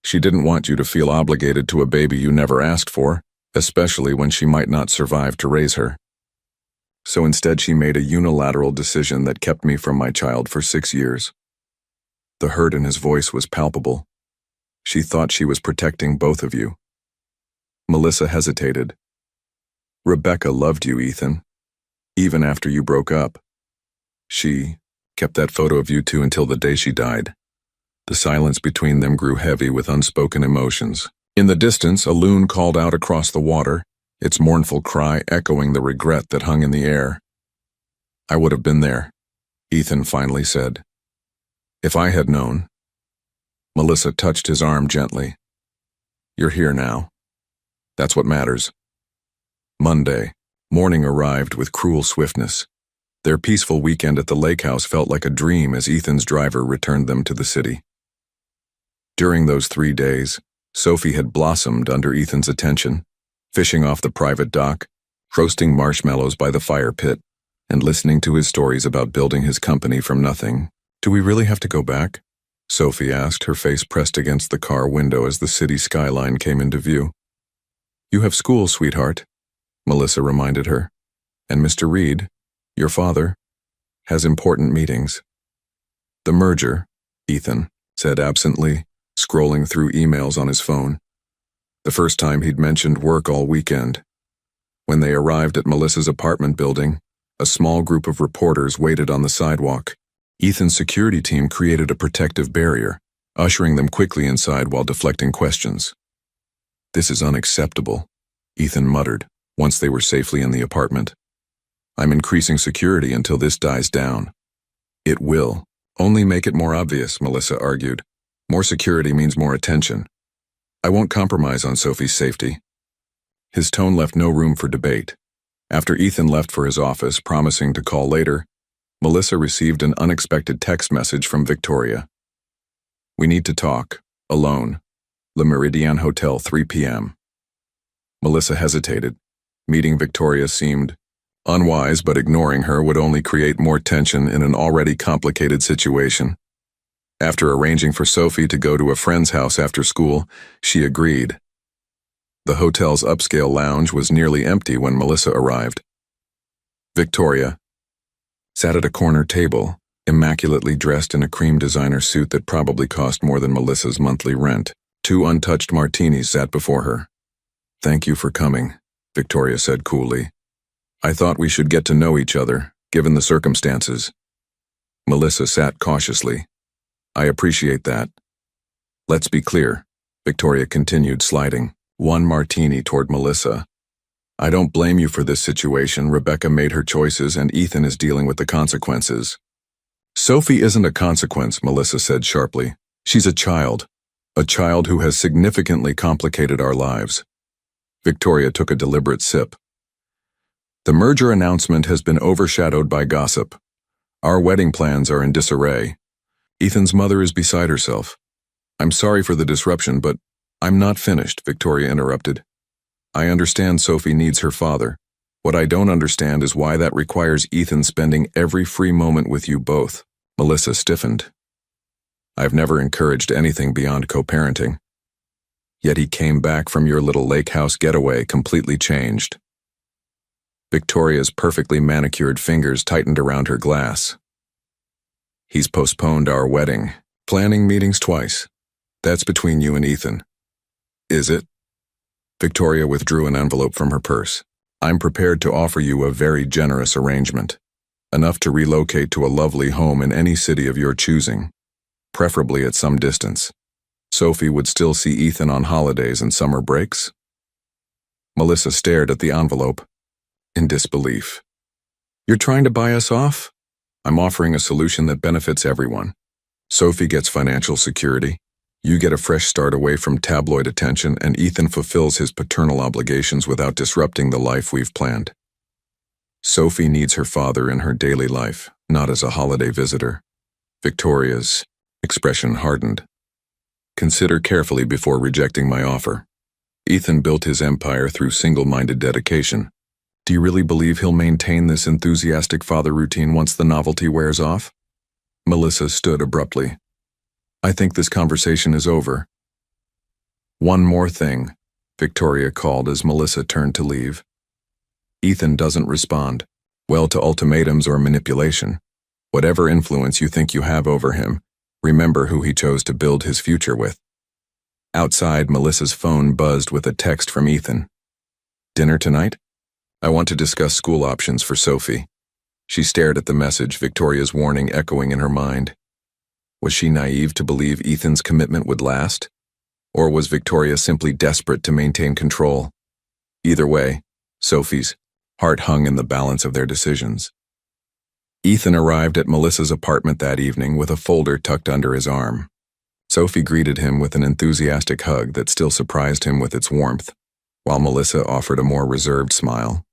She didn't want you to feel obligated to a baby you never asked for, especially when she might not survive to raise her. So instead she made a unilateral decision that kept me from my child for 6 years. The hurt in his voice was palpable. She thought she was protecting both of you. Melissa hesitated. Rebecca loved you, Ethan, even after you broke up. She kept that photo of you two until the day she died. The silence between them grew heavy with unspoken emotions. In the distance, a loon called out across the water, its mournful cry echoing the regret that hung in the air. I would have been there, Ethan finally said. If I had known. Melissa touched his arm gently. You're here now. That's what matters. Monday, morning arrived with cruel swiftness. Their peaceful weekend at the lake house felt like a dream as Ethan's driver returned them to the city. During those 3 days, Sophie had blossomed under Ethan's attention, fishing off the private dock, roasting marshmallows by the fire pit, and listening to his stories about building his company from nothing. Do we really have to go back? Sophie asked, her face pressed against the car window as the city skyline came into view. You have school, sweetheart, Melissa reminded her, and Mr. Reed, your father, has important meetings. The merger, Ethan said absently, scrolling through emails on his phone. The first time he'd mentioned work all weekend. When they arrived at Melissa's apartment building, a small group of reporters waited on the sidewalk. Ethan's security team created a protective barrier, ushering them quickly inside while deflecting questions. "This is unacceptable," Ethan muttered, once they were safely in the apartment. "I'm increasing security until this dies down." "It will. Only make it more obvious," Melissa argued. "More security means more attention. I won't compromise on Sophie's safety." His tone left no room for debate. After Ethan left for his office, promising to call later, Melissa received an unexpected text message from Victoria. "We need to talk. Alone. Le Méridien Hotel, 3 p.m. Melissa hesitated. Meeting Victoria seemed unwise, but ignoring her would only create more tension in an already complicated situation. After arranging for Sophie to go to a friend's house after school, she agreed. The hotel's upscale lounge was nearly empty when Melissa arrived. Victoria sat at a corner table, immaculately dressed in a cream designer suit that probably cost more than Melissa's monthly rent. 2 untouched martinis sat before her. "Thank you for coming," Victoria said coolly. "I thought we should get to know each other, given the circumstances." Melissa sat cautiously. "I appreciate that." "Let's be clear," Victoria continued, sliding 1 martini toward Melissa. "I don't blame you for this situation. Rebecca made her choices and Ethan is dealing with the consequences." "Sophie isn't a consequence," Melissa said sharply. "She's a child who has significantly complicated our lives." Victoria took a deliberate sip. "The merger announcement has been overshadowed by gossip. Our wedding plans are in disarray. Ethan's mother is beside herself. I'm sorry for the disruption, but I'm not finished," Victoria interrupted. "I understand Sophie needs her father. What I don't understand is why that requires Ethan spending every free moment with you both." Melissa stiffened. "I've never encouraged anything beyond co-parenting. Yet he came back from your little lake house getaway completely changed." Victoria's perfectly manicured fingers tightened around her glass. "He's postponed our wedding, planning meetings twice. That's between you and Ethan." "Is it?" Victoria withdrew an envelope from her purse. "I'm prepared to offer you a very generous arrangement, enough to relocate to a lovely home in any city of your choosing, preferably at some distance. Sophie would still see Ethan on holidays and summer breaks." Melissa stared at the envelope, in disbelief. "You're trying to buy us off?" "I'm offering a solution that benefits everyone. Sophie gets financial security, you get a fresh start away from tabloid attention, and Ethan fulfills his paternal obligations without disrupting the life we've planned. Sophie needs her father in her daily life, not as a holiday visitor." Victoria's expression hardened. "Consider carefully before rejecting my offer. Ethan built his empire through single-minded dedication. Do you really believe he'll maintain this enthusiastic father routine once the novelty wears off?" Melissa stood abruptly. "I think this conversation is over." "One more thing," Victoria called as Melissa turned to leave. "Ethan doesn't respond well to ultimatums or manipulation. Whatever influence you think you have over him, remember who he chose to build his future with." Outside, Melissa's phone buzzed with a text from Ethan. "Dinner tonight? I want to discuss school options for Sophie." She stared at the message, Victoria's warning echoing in her mind. Was she naive to believe Ethan's commitment would last? Or was Victoria simply desperate to maintain control? Either way, Sophie's heart hung in the balance of their decisions. Ethan arrived at Melissa's apartment that evening with a folder tucked under his arm. Sophie greeted him with an enthusiastic hug that still surprised him with its warmth, while Melissa offered a more reserved smile.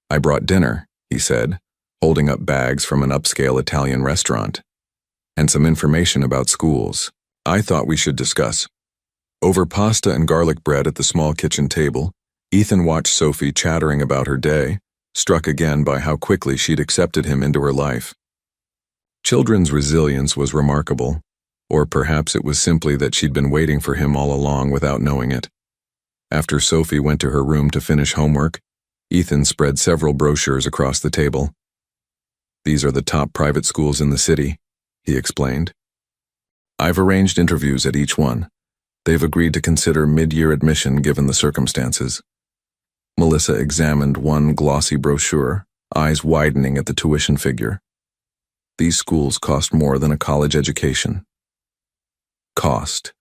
"I brought dinner," he said, holding up bags from an upscale Italian restaurant, "and some information about schools I thought we should discuss." Over pasta and garlic bread at the small kitchen table, Ethan watched Sophie chattering about her day, struck again by how quickly she'd accepted him into her life. Children's resilience was remarkable, or perhaps it was simply that she'd been waiting for him all along without knowing it. After Sophie went to her room to finish homework, Ethan spread several brochures across the table. "These are the top private schools in the city," he explained. "I've arranged interviews at each one. They've agreed to consider mid-year admission given the circumstances." Melissa examined one glossy brochure, eyes widening at the tuition figure. "These schools cost more than a college education." "Cost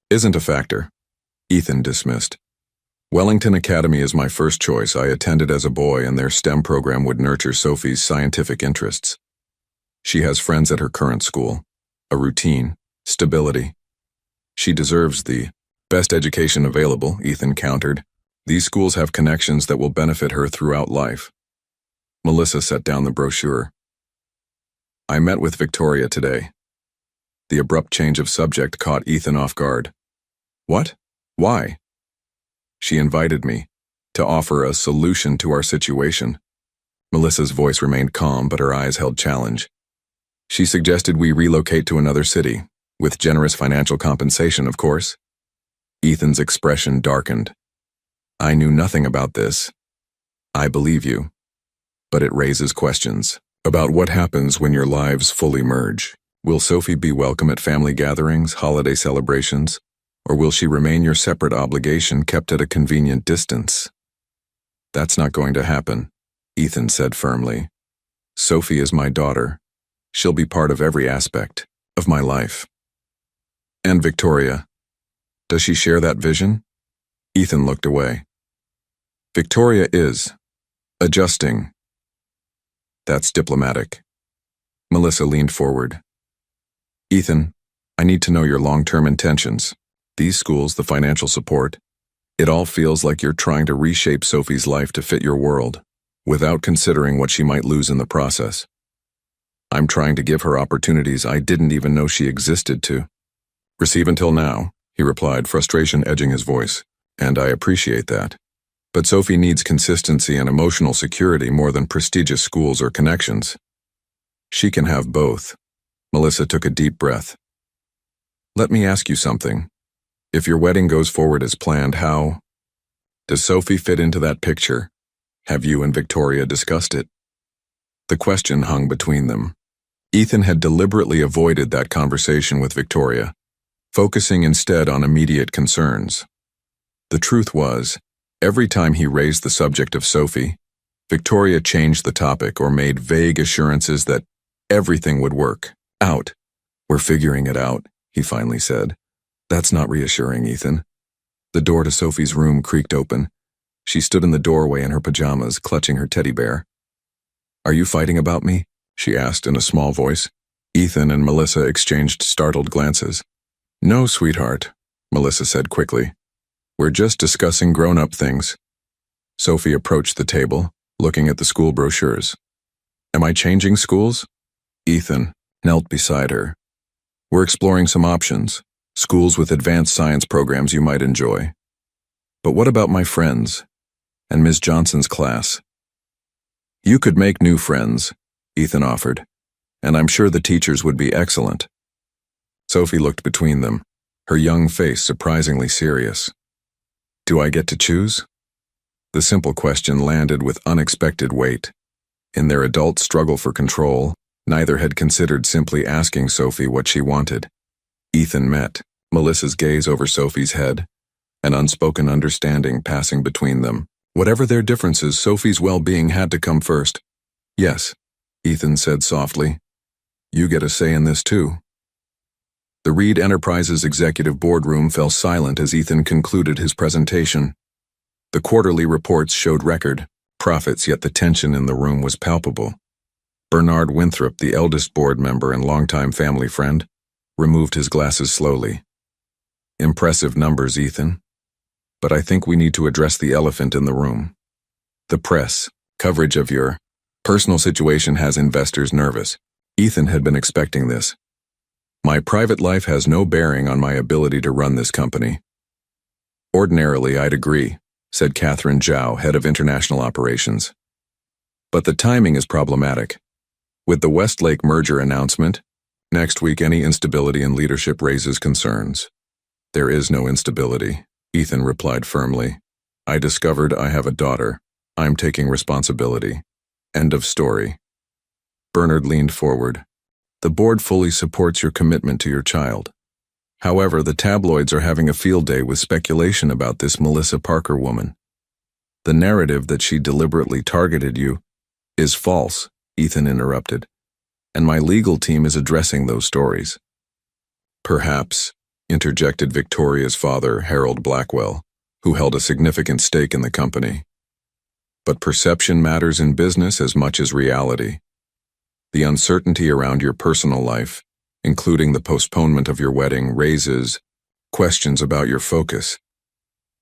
isn't a factor. Ethan dismissed. Wellington Academy is my first choice. I attended as a boy, and their STEM program would nurture Sophie's scientific interests. She has friends at her current school, a routine, stability. She deserves the best education available, Ethan countered. These schools have connections that will benefit her throughout life. Melissa set down the brochure. I met with Victoria today. The abrupt change of subject caught Ethan off guard. What? Why? She invited me to offer a solution to our situation. Melissa's voice remained calm, but her eyes held challenge. She suggested we relocate to another city, with generous financial compensation, of course. Ethan's expression darkened. I knew nothing about this. I believe you. But it raises questions about what happens when your lives fully merge. Will Sophie be welcome at family gatherings, holiday celebrations, or will she remain your separate obligation kept at a convenient distance? That's not going to happen, Ethan said firmly. Sophie is my daughter. She'll be part of every aspect of my life. And Victoria, does she share that vision? Ethan looked away. Victoria is adjusting. That's diplomatic. Melissa leaned forward. Ethan, I need to know your long-term intentions. These schools, the financial support, it all feels like you're trying to reshape Sophie's life to fit your world, without considering what she might lose in the process. I'm trying to give her opportunities I didn't even know she existed to receive until now, he replied, frustration edging his voice, and I appreciate that. But Sophie needs consistency and emotional security more than prestigious schools or connections. She can have both. Melissa took a deep breath. Let me ask you something. If your wedding goes forward as planned, how does Sophie fit into that picture? Have you and Victoria discussed it? The question hung between them. Ethan had deliberately avoided that conversation with Victoria, focusing instead on immediate concerns. The truth was, every time he raised the subject of Sophie, Victoria changed the topic or made vague assurances that everything would work out. We're figuring it out, he finally said. That's not reassuring, Ethan. The door to Sophie's room creaked open. She stood in the doorway in her pajamas, clutching her teddy bear. Are you fighting about me? She asked in a small voice. Ethan and Melissa exchanged startled glances. No, sweetheart, Melissa said quickly. We're just discussing grown-up things. Sophie approached the table, looking at the school brochures. Am I changing schools? Ethan knelt beside her. We're exploring some options, schools with advanced science programs you might enjoy. But what about my friends and Ms. Johnson's class? You could make new friends, Ethan offered, and I'm sure the teachers would be excellent. Sophie looked between them, her young face surprisingly serious. Do I get to choose? The simple question landed with unexpected weight. In their adult struggle for control, neither had considered simply asking Sophie what she wanted. Ethan met Melissa's gaze over Sophie's head, an unspoken understanding passing between them. Whatever their differences, Sophie's well-being had to come first. Yes, Ethan said softly. You get a say in this too. The Reed Enterprises executive boardroom fell silent as Ethan concluded his presentation. The quarterly reports showed record profits, yet the tension in the room was palpable. Bernard Winthrop, the eldest board member and longtime family friend, removed his glasses slowly. Impressive numbers, Ethan. But I think we need to address the elephant in the room. The press coverage of your personal situation has investors nervous. Ethan had been expecting this. My private life has no bearing on my ability to run this company. Ordinarily, I'd agree, said Catherine Zhao, head of international operations. But the timing is problematic. With the Westlake merger announcement, next week any instability in leadership raises concerns. There is no instability, Ethan replied firmly. I discovered I have a daughter. I'm taking responsibility. End of story. Bernard leaned forward. The board fully supports your commitment to your child. However, the tabloids are having a field day with speculation about this Melissa Parker woman. The narrative that she deliberately targeted you is false, Ethan interrupted, and my legal team is addressing those stories. Perhaps, interjected Victoria's father, Harold Blackwell, who held a significant stake in the company. But perception matters in business as much as reality. The uncertainty around your personal life, including the postponement of your wedding, raises questions about your focus.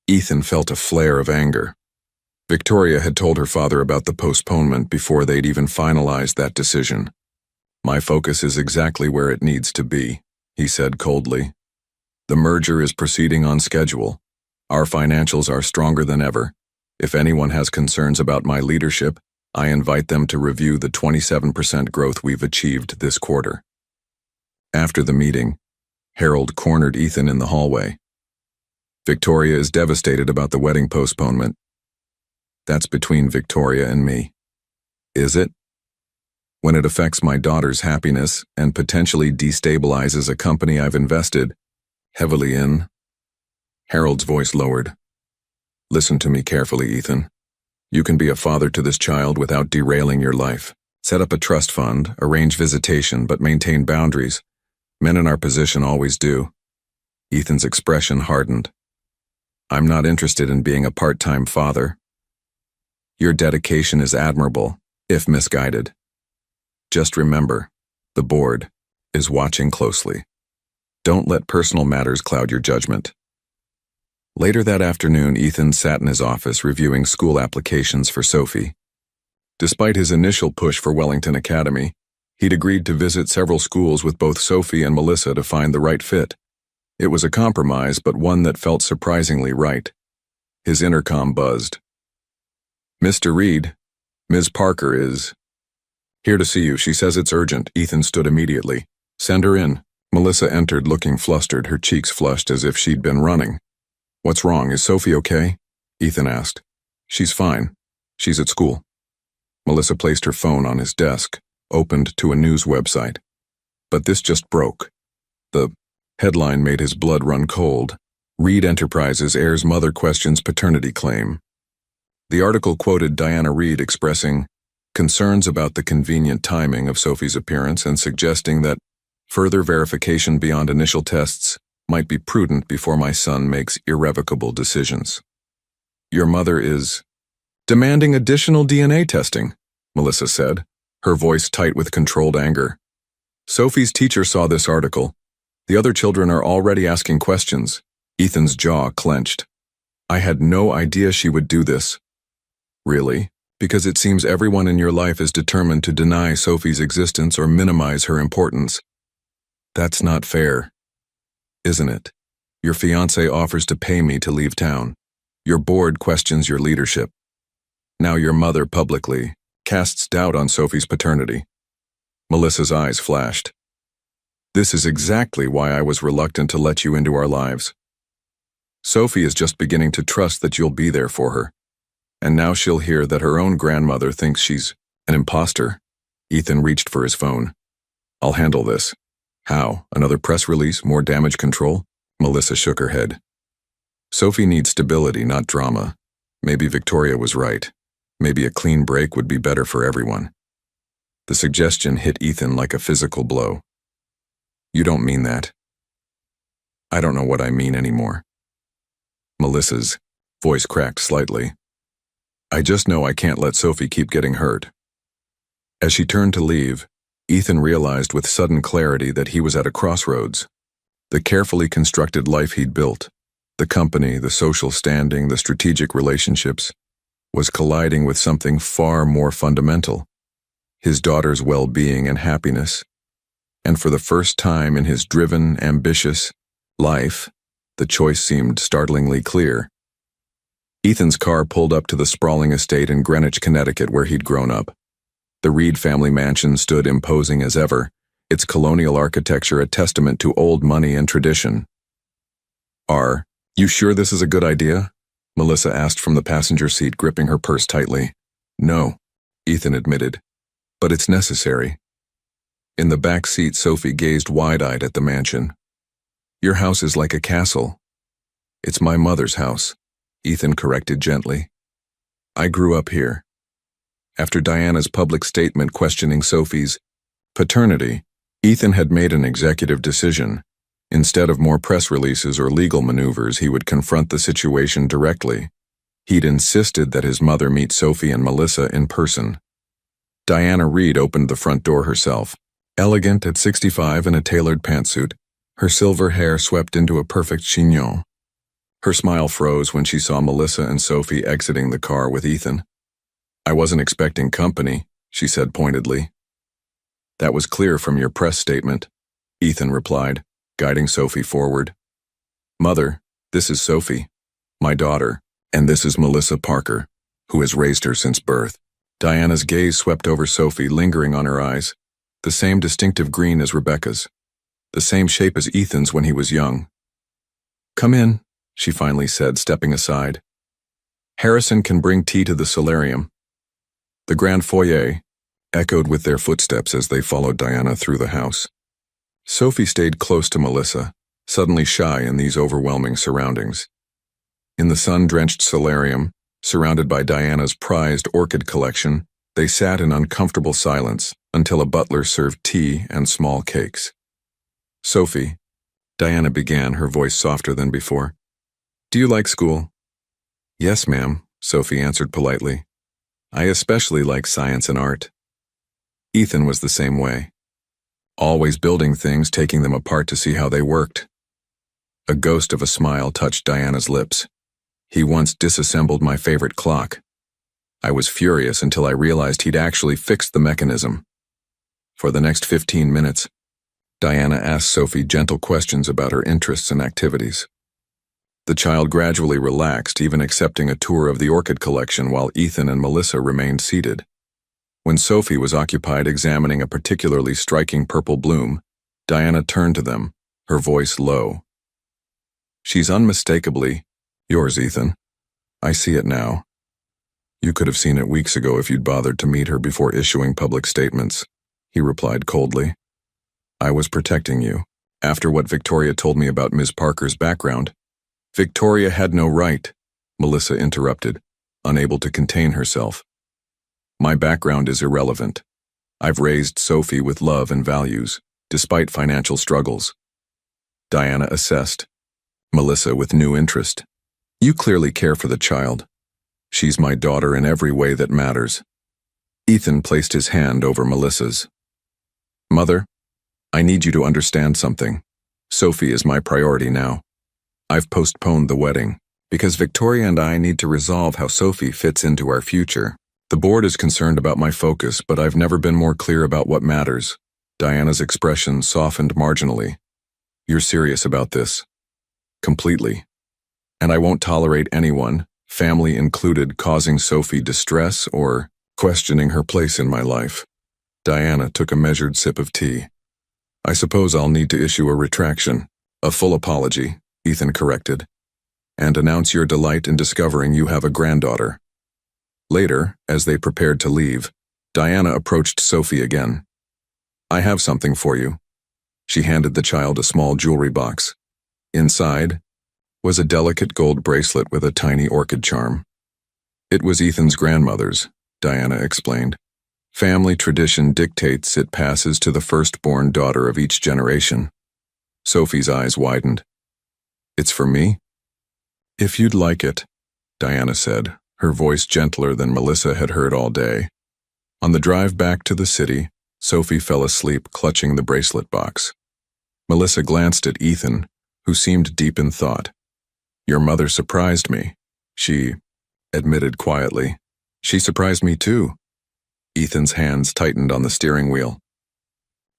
Ethan felt a flare of anger. Victoria had told her father about the postponement before they'd even finalized that decision. "My focus is exactly where it needs to be," he said coldly. "The merger is proceeding on schedule. Our financials are stronger than ever. If anyone has concerns about my leadership, I invite them to review the 27% growth we've achieved this quarter." After the meeting, Harold cornered Ethan in the hallway. "Victoria is devastated about the wedding postponement. That's between Victoria and me." "Is it? When it affects my daughter's happiness and potentially destabilizes a company I've invested heavily in?" Harold's voice lowered. "Listen to me carefully, Ethan. You can be a father to this child without derailing your life. Set up a trust fund, arrange visitation, but maintain boundaries. Men in our position always do." Ethan's expression hardened. "I'm not interested in being a part-time father. Your dedication is admirable, if misguided. Just remember, the board is watching closely. Don't let personal matters cloud your judgment." Later that afternoon, Ethan sat in his office reviewing school applications for Sophie. Despite his initial push for Wellington Academy, he'd agreed to visit several schools with both Sophie and Melissa to find the right fit. It was a compromise, but one that felt surprisingly right. His intercom buzzed. "Mr. Reed, Ms. Parker is here to see you. She says it's urgent." Ethan stood immediately. "Send her in." Melissa entered looking flustered, her cheeks flushed as if she'd been running. "What's wrong? Is Sophie okay?" Ethan asked. "She's fine. She's at school." Melissa placed her phone on his desk, opened to a news website. But this just broke. The headline made his blood run cold. "Reed Enterprises airs mother questions paternity claim." The article quoted Diana Reed expressing concerns about the convenient timing of Sophie's appearance and suggesting that further verification beyond initial tests might be prudent before my son makes irrevocable decisions. "Your mother is demanding additional DNA testing," Melissa said, her voice tight with controlled anger. "Sophie's teacher saw this article. The other children are already asking questions." Ethan's jaw clenched. "I had no idea she would do this." "Really? Because it seems everyone in your life is determined to deny Sophie's existence or minimize her importance. That's not fair, isn't it? Your fiancé offers to pay me to leave town. Your board questions your leadership. Now your mother publicly casts doubt on Sophie's paternity." Melissa's eyes flashed. "This is exactly why I was reluctant to let you into our lives. Sophie is just beginning to trust that you'll be there for her. And now she'll hear that her own grandmother thinks she's an imposter." Ethan reached for his phone. "I'll handle this." "How? Another press release? More damage control?" Melissa shook her head. "Sophie needs stability, not drama. Maybe Victoria was right. Maybe a clean break would be better for everyone." The suggestion hit Ethan like a physical blow. "You don't mean that." "I don't know what I mean anymore." Melissa's voice cracked slightly. "I just know I can't let Sophie keep getting hurt." As she turned to leave, Ethan realized with sudden clarity that he was at a crossroads. The carefully constructed life he'd built, the company, the social standing, the strategic relationships, was colliding with something far more fundamental: his daughter's well-being and happiness. And for the first time in his driven, ambitious life, the choice seemed startlingly clear. Ethan's car pulled up to the sprawling estate in Greenwich, Connecticut, where he'd grown up. The Reed family mansion stood imposing as ever, its colonial architecture a testament to old money and tradition. "Are you sure this is a good idea?" Melissa asked from the passenger seat, gripping her purse tightly. "No," Ethan admitted, "but it's necessary." In the back seat, Sophie gazed wide-eyed at the mansion. "Your house is like a castle." "It's my mother's house," Ethan corrected gently. "I grew up here." After Diana's public statement questioning Sophie's paternity, Ethan had made an executive decision. Instead of more press releases or legal maneuvers, he would confront the situation directly. He'd insisted that his mother meet Sophie and Melissa in person. Diana Reed opened the front door herself. Elegant at 65 in a tailored pantsuit, her silver hair swept into a perfect chignon. Her smile froze when she saw Melissa and Sophie exiting the car with Ethan. "I wasn't expecting company," she said pointedly. "That was clear from your press statement," Ethan replied, guiding Sophie forward. "Mother, this is Sophie, my daughter, and this is Melissa Parker, who has raised her since birth." Diana's gaze swept over Sophie, lingering on her eyes. The same distinctive green as Rebecca's. The same shape as Ethan's when he was young. "Come in," she finally said, stepping aside. "Harrison can bring tea to the solarium." The grand foyer echoed with their footsteps as they followed Diana through the house. Sophie stayed close to Melissa, suddenly shy in these overwhelming surroundings. In the sun-drenched solarium, surrounded by Diana's prized orchid collection, they sat in uncomfortable silence until a butler served tea and small cakes. "Sophie," Diana began, her voice softer than before, "do you like school?" "Yes, ma'am," Sophie answered politely. "I especially like science and art." Ethan was the same way. Always building things, taking them apart to see how they worked. A ghost of a smile touched Diana's lips. "He once disassembled my favorite clock. I was furious until I realized he'd actually fixed the mechanism." For the next 15 minutes, Diana asked Sophie gentle questions about her interests and activities. The child gradually relaxed, even accepting a tour of the orchid collection while Ethan and Melissa remained seated. When Sophie was occupied examining a particularly striking purple bloom, Diana turned to them, her voice low. "She's unmistakably yours, Ethan. I see it now. You could have seen it weeks ago if you'd bothered to meet her before issuing public statements," he replied coldly. "I was protecting you. After what Victoria told me about Ms. Parker's background." "Victoria had no right," Melissa interrupted, unable to contain herself. "My background is irrelevant. I've raised Sophie with love and values, despite financial struggles." Diana assessed, Melissa with new interest. "You clearly care for the child. She's my daughter in every way that matters." Ethan placed his hand over Melissa's. "Mother, I need you to understand something. Sophie is my priority now. I've postponed the wedding, because Victoria and I need to resolve how Sophie fits into our future. The board is concerned about my focus, but I've never been more clear about what matters." Diana's expression softened marginally. "You're serious about this?" "Completely. And I won't tolerate anyone, family included, causing Sophie distress or questioning her place in my life." Diana took a measured sip of tea. "I suppose I'll need to issue a retraction, a full apology," Ethan corrected, "and announce your delight in discovering you have a granddaughter." Later, as they prepared to leave, Diana approached Sophie again. "I have something for you." She handed the child a small jewelry box. Inside was a delicate gold bracelet with a tiny orchid charm. "It was Ethan's grandmother's," Diana explained. "Family tradition dictates it passes to the firstborn daughter of each generation." Sophie's eyes widened. "It's for me?" "If you'd like it," Diana said, her voice gentler than Melissa had heard all day. On the drive back to the city, Sophie fell asleep clutching the bracelet box. Melissa glanced at Ethan, who seemed deep in thought. "Your mother surprised me," she admitted quietly. "She surprised me too." Ethan's hands tightened on the steering wheel.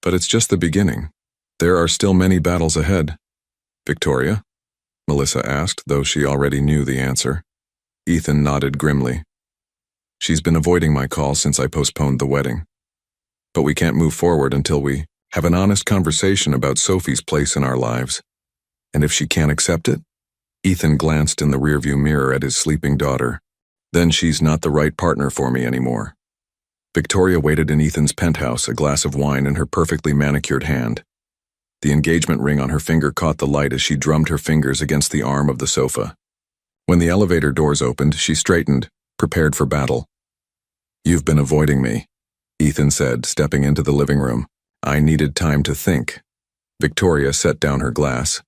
"But it's just the beginning. There are still many battles ahead." "Victoria?" Melissa asked, though she already knew the answer. Ethan nodded grimly. "She's been avoiding my call since I postponed the wedding. But we can't move forward until we have an honest conversation about Sophie's place in our lives. And if she can't accept it?" Ethan glanced in the rearview mirror at his sleeping daughter. "Then she's not the right partner for me anymore." Victoria waited in Ethan's penthouse, a glass of wine in her perfectly manicured hand. The engagement ring on her finger caught the light as she drummed her fingers against the arm of the sofa. When the elevator doors opened, she straightened, prepared for battle. "You've been avoiding me," Ethan said, stepping into the living room. "I needed time to think." Victoria set down her glass.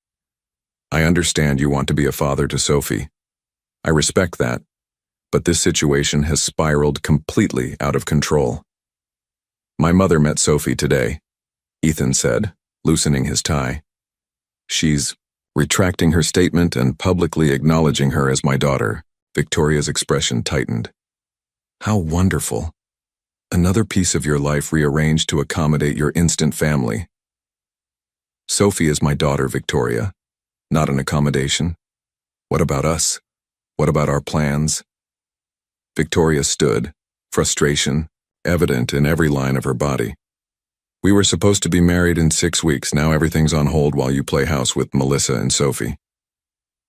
I understand you want to be a father to Sophie. I respect that, but this situation has spiraled completely out of control. My mother met Sophie today, Ethan said, loosening his tie. She's retracting her statement and publicly acknowledging her as my daughter. Victoria's expression tightened. How wonderful. Another piece of your life rearranged to accommodate your instant family. Sophie is my daughter, Victoria, not an accommodation. What about us? What about our plans? Victoria stood, frustration evident in every line of her body. We were supposed to be married in 6 weeks. Now everything's on hold while you play house with Melissa and Sophie.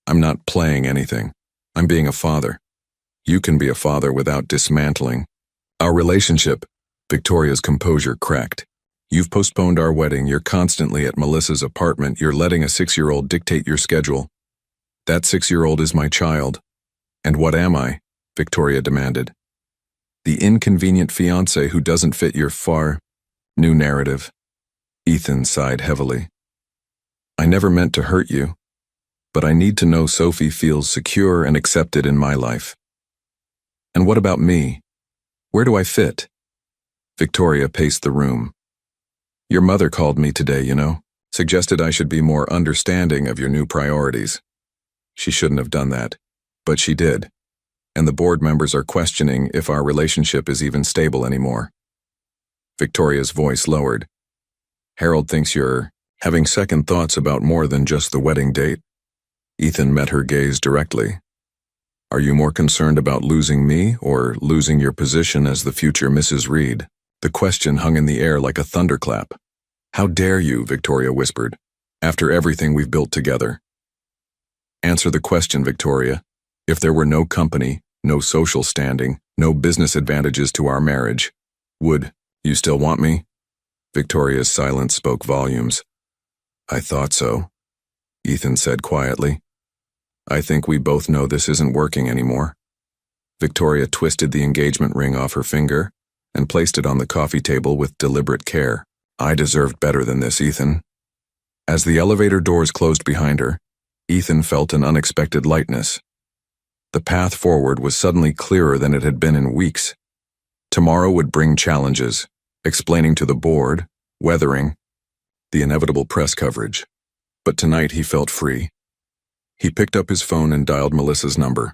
I'm not playing anything. I'm being a father. You can be a father without dismantling our relationship. Victoria's composure cracked. You've postponed our wedding. You're constantly at Melissa's apartment. You're letting a 6-year-old dictate your schedule. That 6-year-old is my child. And what am I? Victoria demanded. The inconvenient fiancé who doesn't fit your new narrative. Ethan sighed heavily. I never meant to hurt you, but I need to know Sophie feels secure and accepted in my life. And what about me? Where do I fit? Victoria paced the room. Your mother called me today, suggested I should be more understanding of your new priorities. She shouldn't have done that, but she did. And the board members are questioning if our relationship is even stable anymore. Victoria's voice lowered. Harold thinks you're having second thoughts about more than just the wedding date. Ethan met her gaze directly. Are you more concerned about losing me or losing your position as the future Mrs. Reed? The question hung in the air like a thunderclap. How dare you, Victoria whispered, after everything we've built together. Answer the question, Victoria. If there were no company, no social standing, no business advantages to our marriage, would you still want me? Victoria's silence spoke volumes. I thought so, Ethan said quietly. I think we both know this isn't working anymore. Victoria twisted the engagement ring off her finger and placed it on the coffee table with deliberate care. I deserved better than this, Ethan. As the elevator doors closed behind her, Ethan felt an unexpected lightness. The path forward was suddenly clearer than it had been in weeks. Tomorrow would bring challenges, explaining to the board, weathering the inevitable press coverage. But tonight he felt free. He picked up his phone and dialed Melissa's number.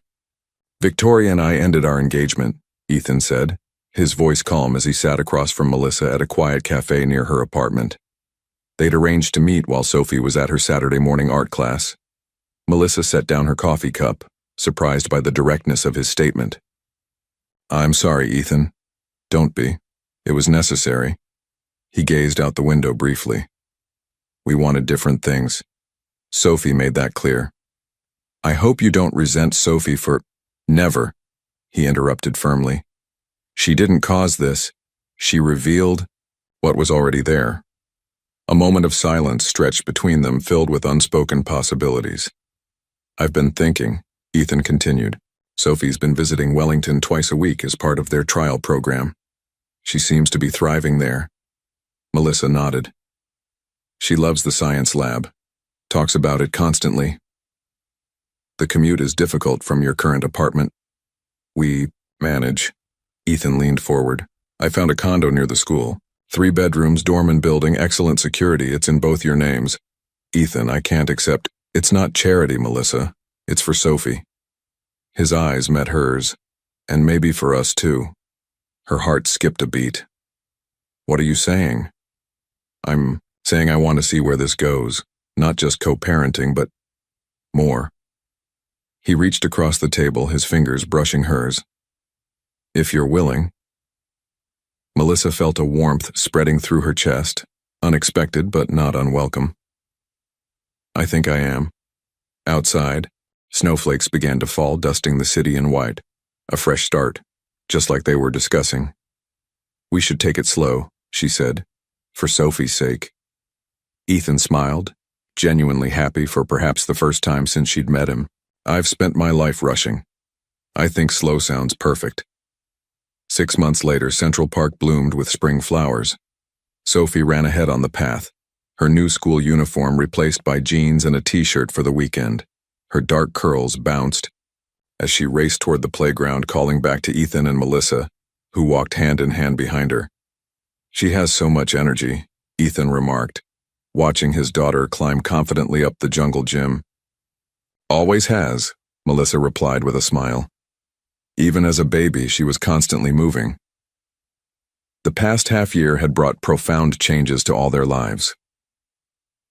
Victoria and I ended our engagement, Ethan said, his voice calm as he sat across from Melissa at a quiet cafe near her apartment. They'd arranged to meet while Sophie was at her Saturday morning art class. Melissa set down her coffee cup, surprised by the directness of his statement. I'm sorry, Ethan. Don't be. It was necessary. He gazed out the window briefly. We wanted different things. Sophie made that clear. I hope you don't resent Sophie for— Never, he interrupted firmly. She didn't cause this. She revealed what was already there. A moment of silence stretched between them, filled with unspoken possibilities. I've been thinking, Ethan continued. Sophie's been visiting Wellington twice a week as part of their trial program. She seems to be thriving there. Melissa nodded. She loves the science lab, talks about it constantly. The commute is difficult from your current apartment. We manage. Ethan leaned forward. I found a condo near the school. 3 bedrooms, dorm and building, excellent security. It's in both your names. Ethan, I can't accept. It's not charity, Melissa. It's for Sophie. His eyes met hers, and maybe for us too. Her heart skipped a beat. What are you saying? I'm saying I want to see where this goes. Not just co-parenting, but more. He reached across the table, his fingers brushing hers. If you're willing. Melissa felt a warmth spreading through her chest, unexpected but not unwelcome. I think I am. Outside, snowflakes began to fall, dusting the city in white. A fresh start, just like they were discussing. We should take it slow, she said, for Sophie's sake. Ethan smiled, genuinely happy for perhaps the first time since she'd met him. I've spent my life rushing. I think slow sounds perfect. 6 months later, Central Park bloomed with spring flowers. Sophie ran ahead on the path, her new school uniform replaced by jeans and a t-shirt for the weekend. Her dark curls bounced as she raced toward the playground, calling back to Ethan and Melissa, who walked hand in hand behind her. "She has so much energy," Ethan remarked, watching his daughter climb confidently up the jungle gym. "Always has," Melissa replied with a smile. Even as a baby, she was constantly moving. The past half year had brought profound changes to all their lives.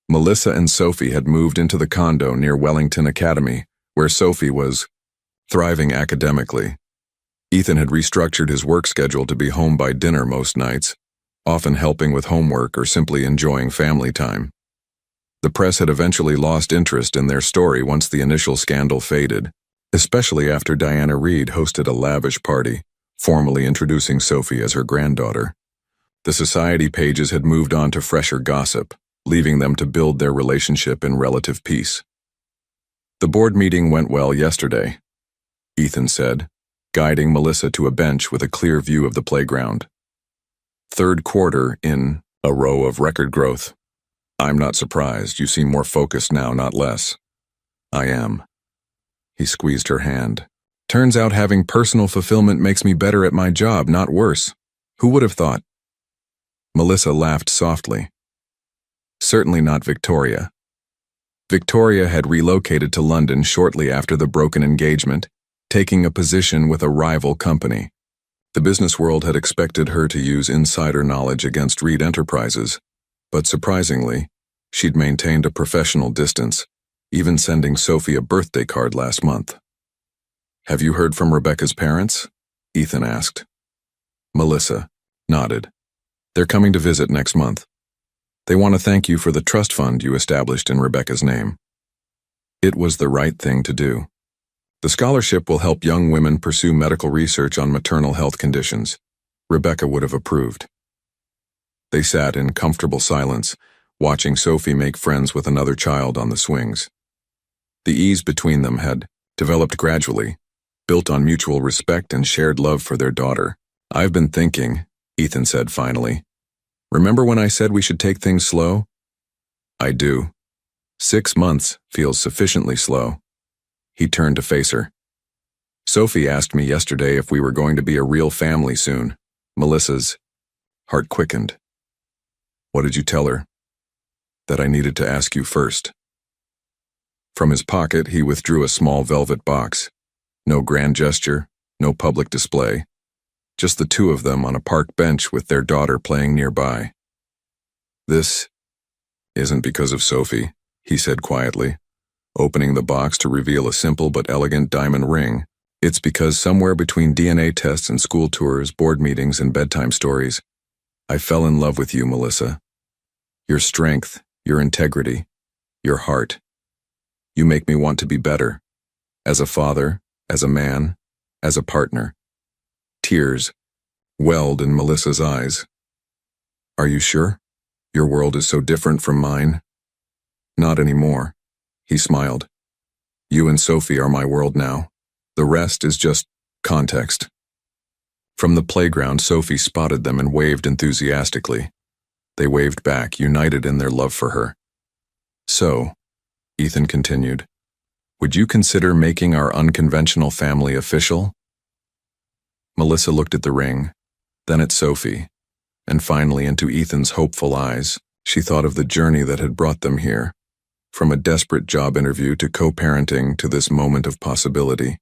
Melissa and Sophie had moved into the condo near Wellington Academy, where Sophie was thriving academically. Ethan had restructured his work schedule to be home by dinner most nights, often helping with homework or simply enjoying family time. The press had eventually lost interest in their story once the initial scandal faded, especially after Diana Reed hosted a lavish party, formally introducing Sophie as her granddaughter. The society pages had moved on to fresher gossip, leaving them to build their relationship in relative peace. "The board meeting went well yesterday," Ethan said, guiding Melissa to a bench with a clear view of the playground. "Third quarter in a row of record growth. I'm not surprised. You seem more focused now, not less." "I am." He squeezed her hand. "Turns out having personal fulfillment makes me better at my job, not worse. Who would have thought?" Melissa laughed softly. Certainly not Victoria. Victoria had relocated to London shortly after the broken engagement, taking a position with a rival company. The business world had expected her to use insider knowledge against Reed Enterprises, but surprisingly, she'd maintained a professional distance, even sending Sophie a birthday card last month. "Have you heard from Rebecca's parents?" Ethan asked. Melissa nodded. "They're coming to visit next month. They want to thank you for the trust fund you established in Rebecca's name." It was the right thing to do. The scholarship will help young women pursue medical research on maternal health conditions. Rebecca would have approved. They sat in comfortable silence, watching Sophie make friends with another child on the swings. The ease between them had developed gradually, built on mutual respect and shared love for their daughter. "I've been thinking," Ethan said finally. "Remember when I said we should take things slow?" "I do. 6 months feels sufficiently slow." He turned to face her. "Sophie asked me yesterday if we were going to be a real family soon." Melissa's heart quickened. "What did you tell her?" "That I needed to ask you first." From his pocket, he withdrew a small velvet box. No grand gesture, no public display. Just the two of them on a park bench with their daughter playing nearby. "This isn't because of Sophie," he said quietly, opening the box to reveal a simple but elegant diamond ring. "It's because somewhere between DNA tests and school tours, board meetings, and bedtime stories, I fell in love with you, Melissa. Your strength, your integrity, your heart. You make me want to be better. As a father, as a man, as a partner." Tears welled in Melissa's eyes. "Are you sure? Your world is so different from mine." "Not anymore," he smiled. "You and Sophie are my world now. The rest is just context." From the playground, Sophie spotted them and waved enthusiastically. They waved back, united in their love for her. "So," Ethan continued, "would you consider making our unconventional family official?" Melissa looked at the ring, then at Sophie, and finally into Ethan's hopeful eyes. She thought of the journey that had brought them here, from a desperate job interview to co-parenting to this moment of possibility.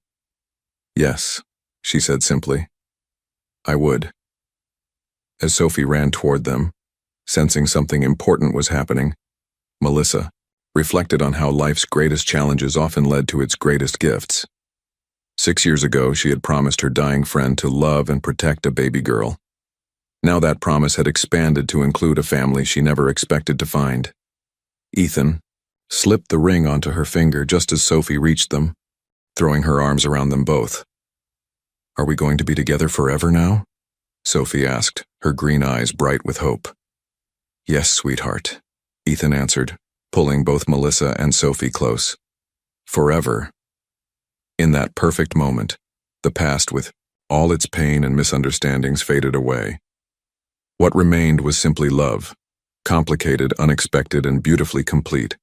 "Yes," she said simply. "I would." As Sophie ran toward them, sensing something important was happening, Melissa reflected on how life's greatest challenges often led to its greatest gifts. 6 years ago, she had promised her dying friend to love and protect a baby girl. Now that promise had expanded to include a family she never expected to find. Ethan slipped the ring onto her finger just as Sophie reached them, throwing her arms around them both. "Are we going to be together forever now?" Sophie asked, her green eyes bright with hope. "Yes, sweetheart," Ethan answered, pulling both Melissa and Sophie close. "Forever." In that perfect moment, the past with all its pain and misunderstandings faded away. What remained was simply love, Complicated, unexpected, and beautifully complete.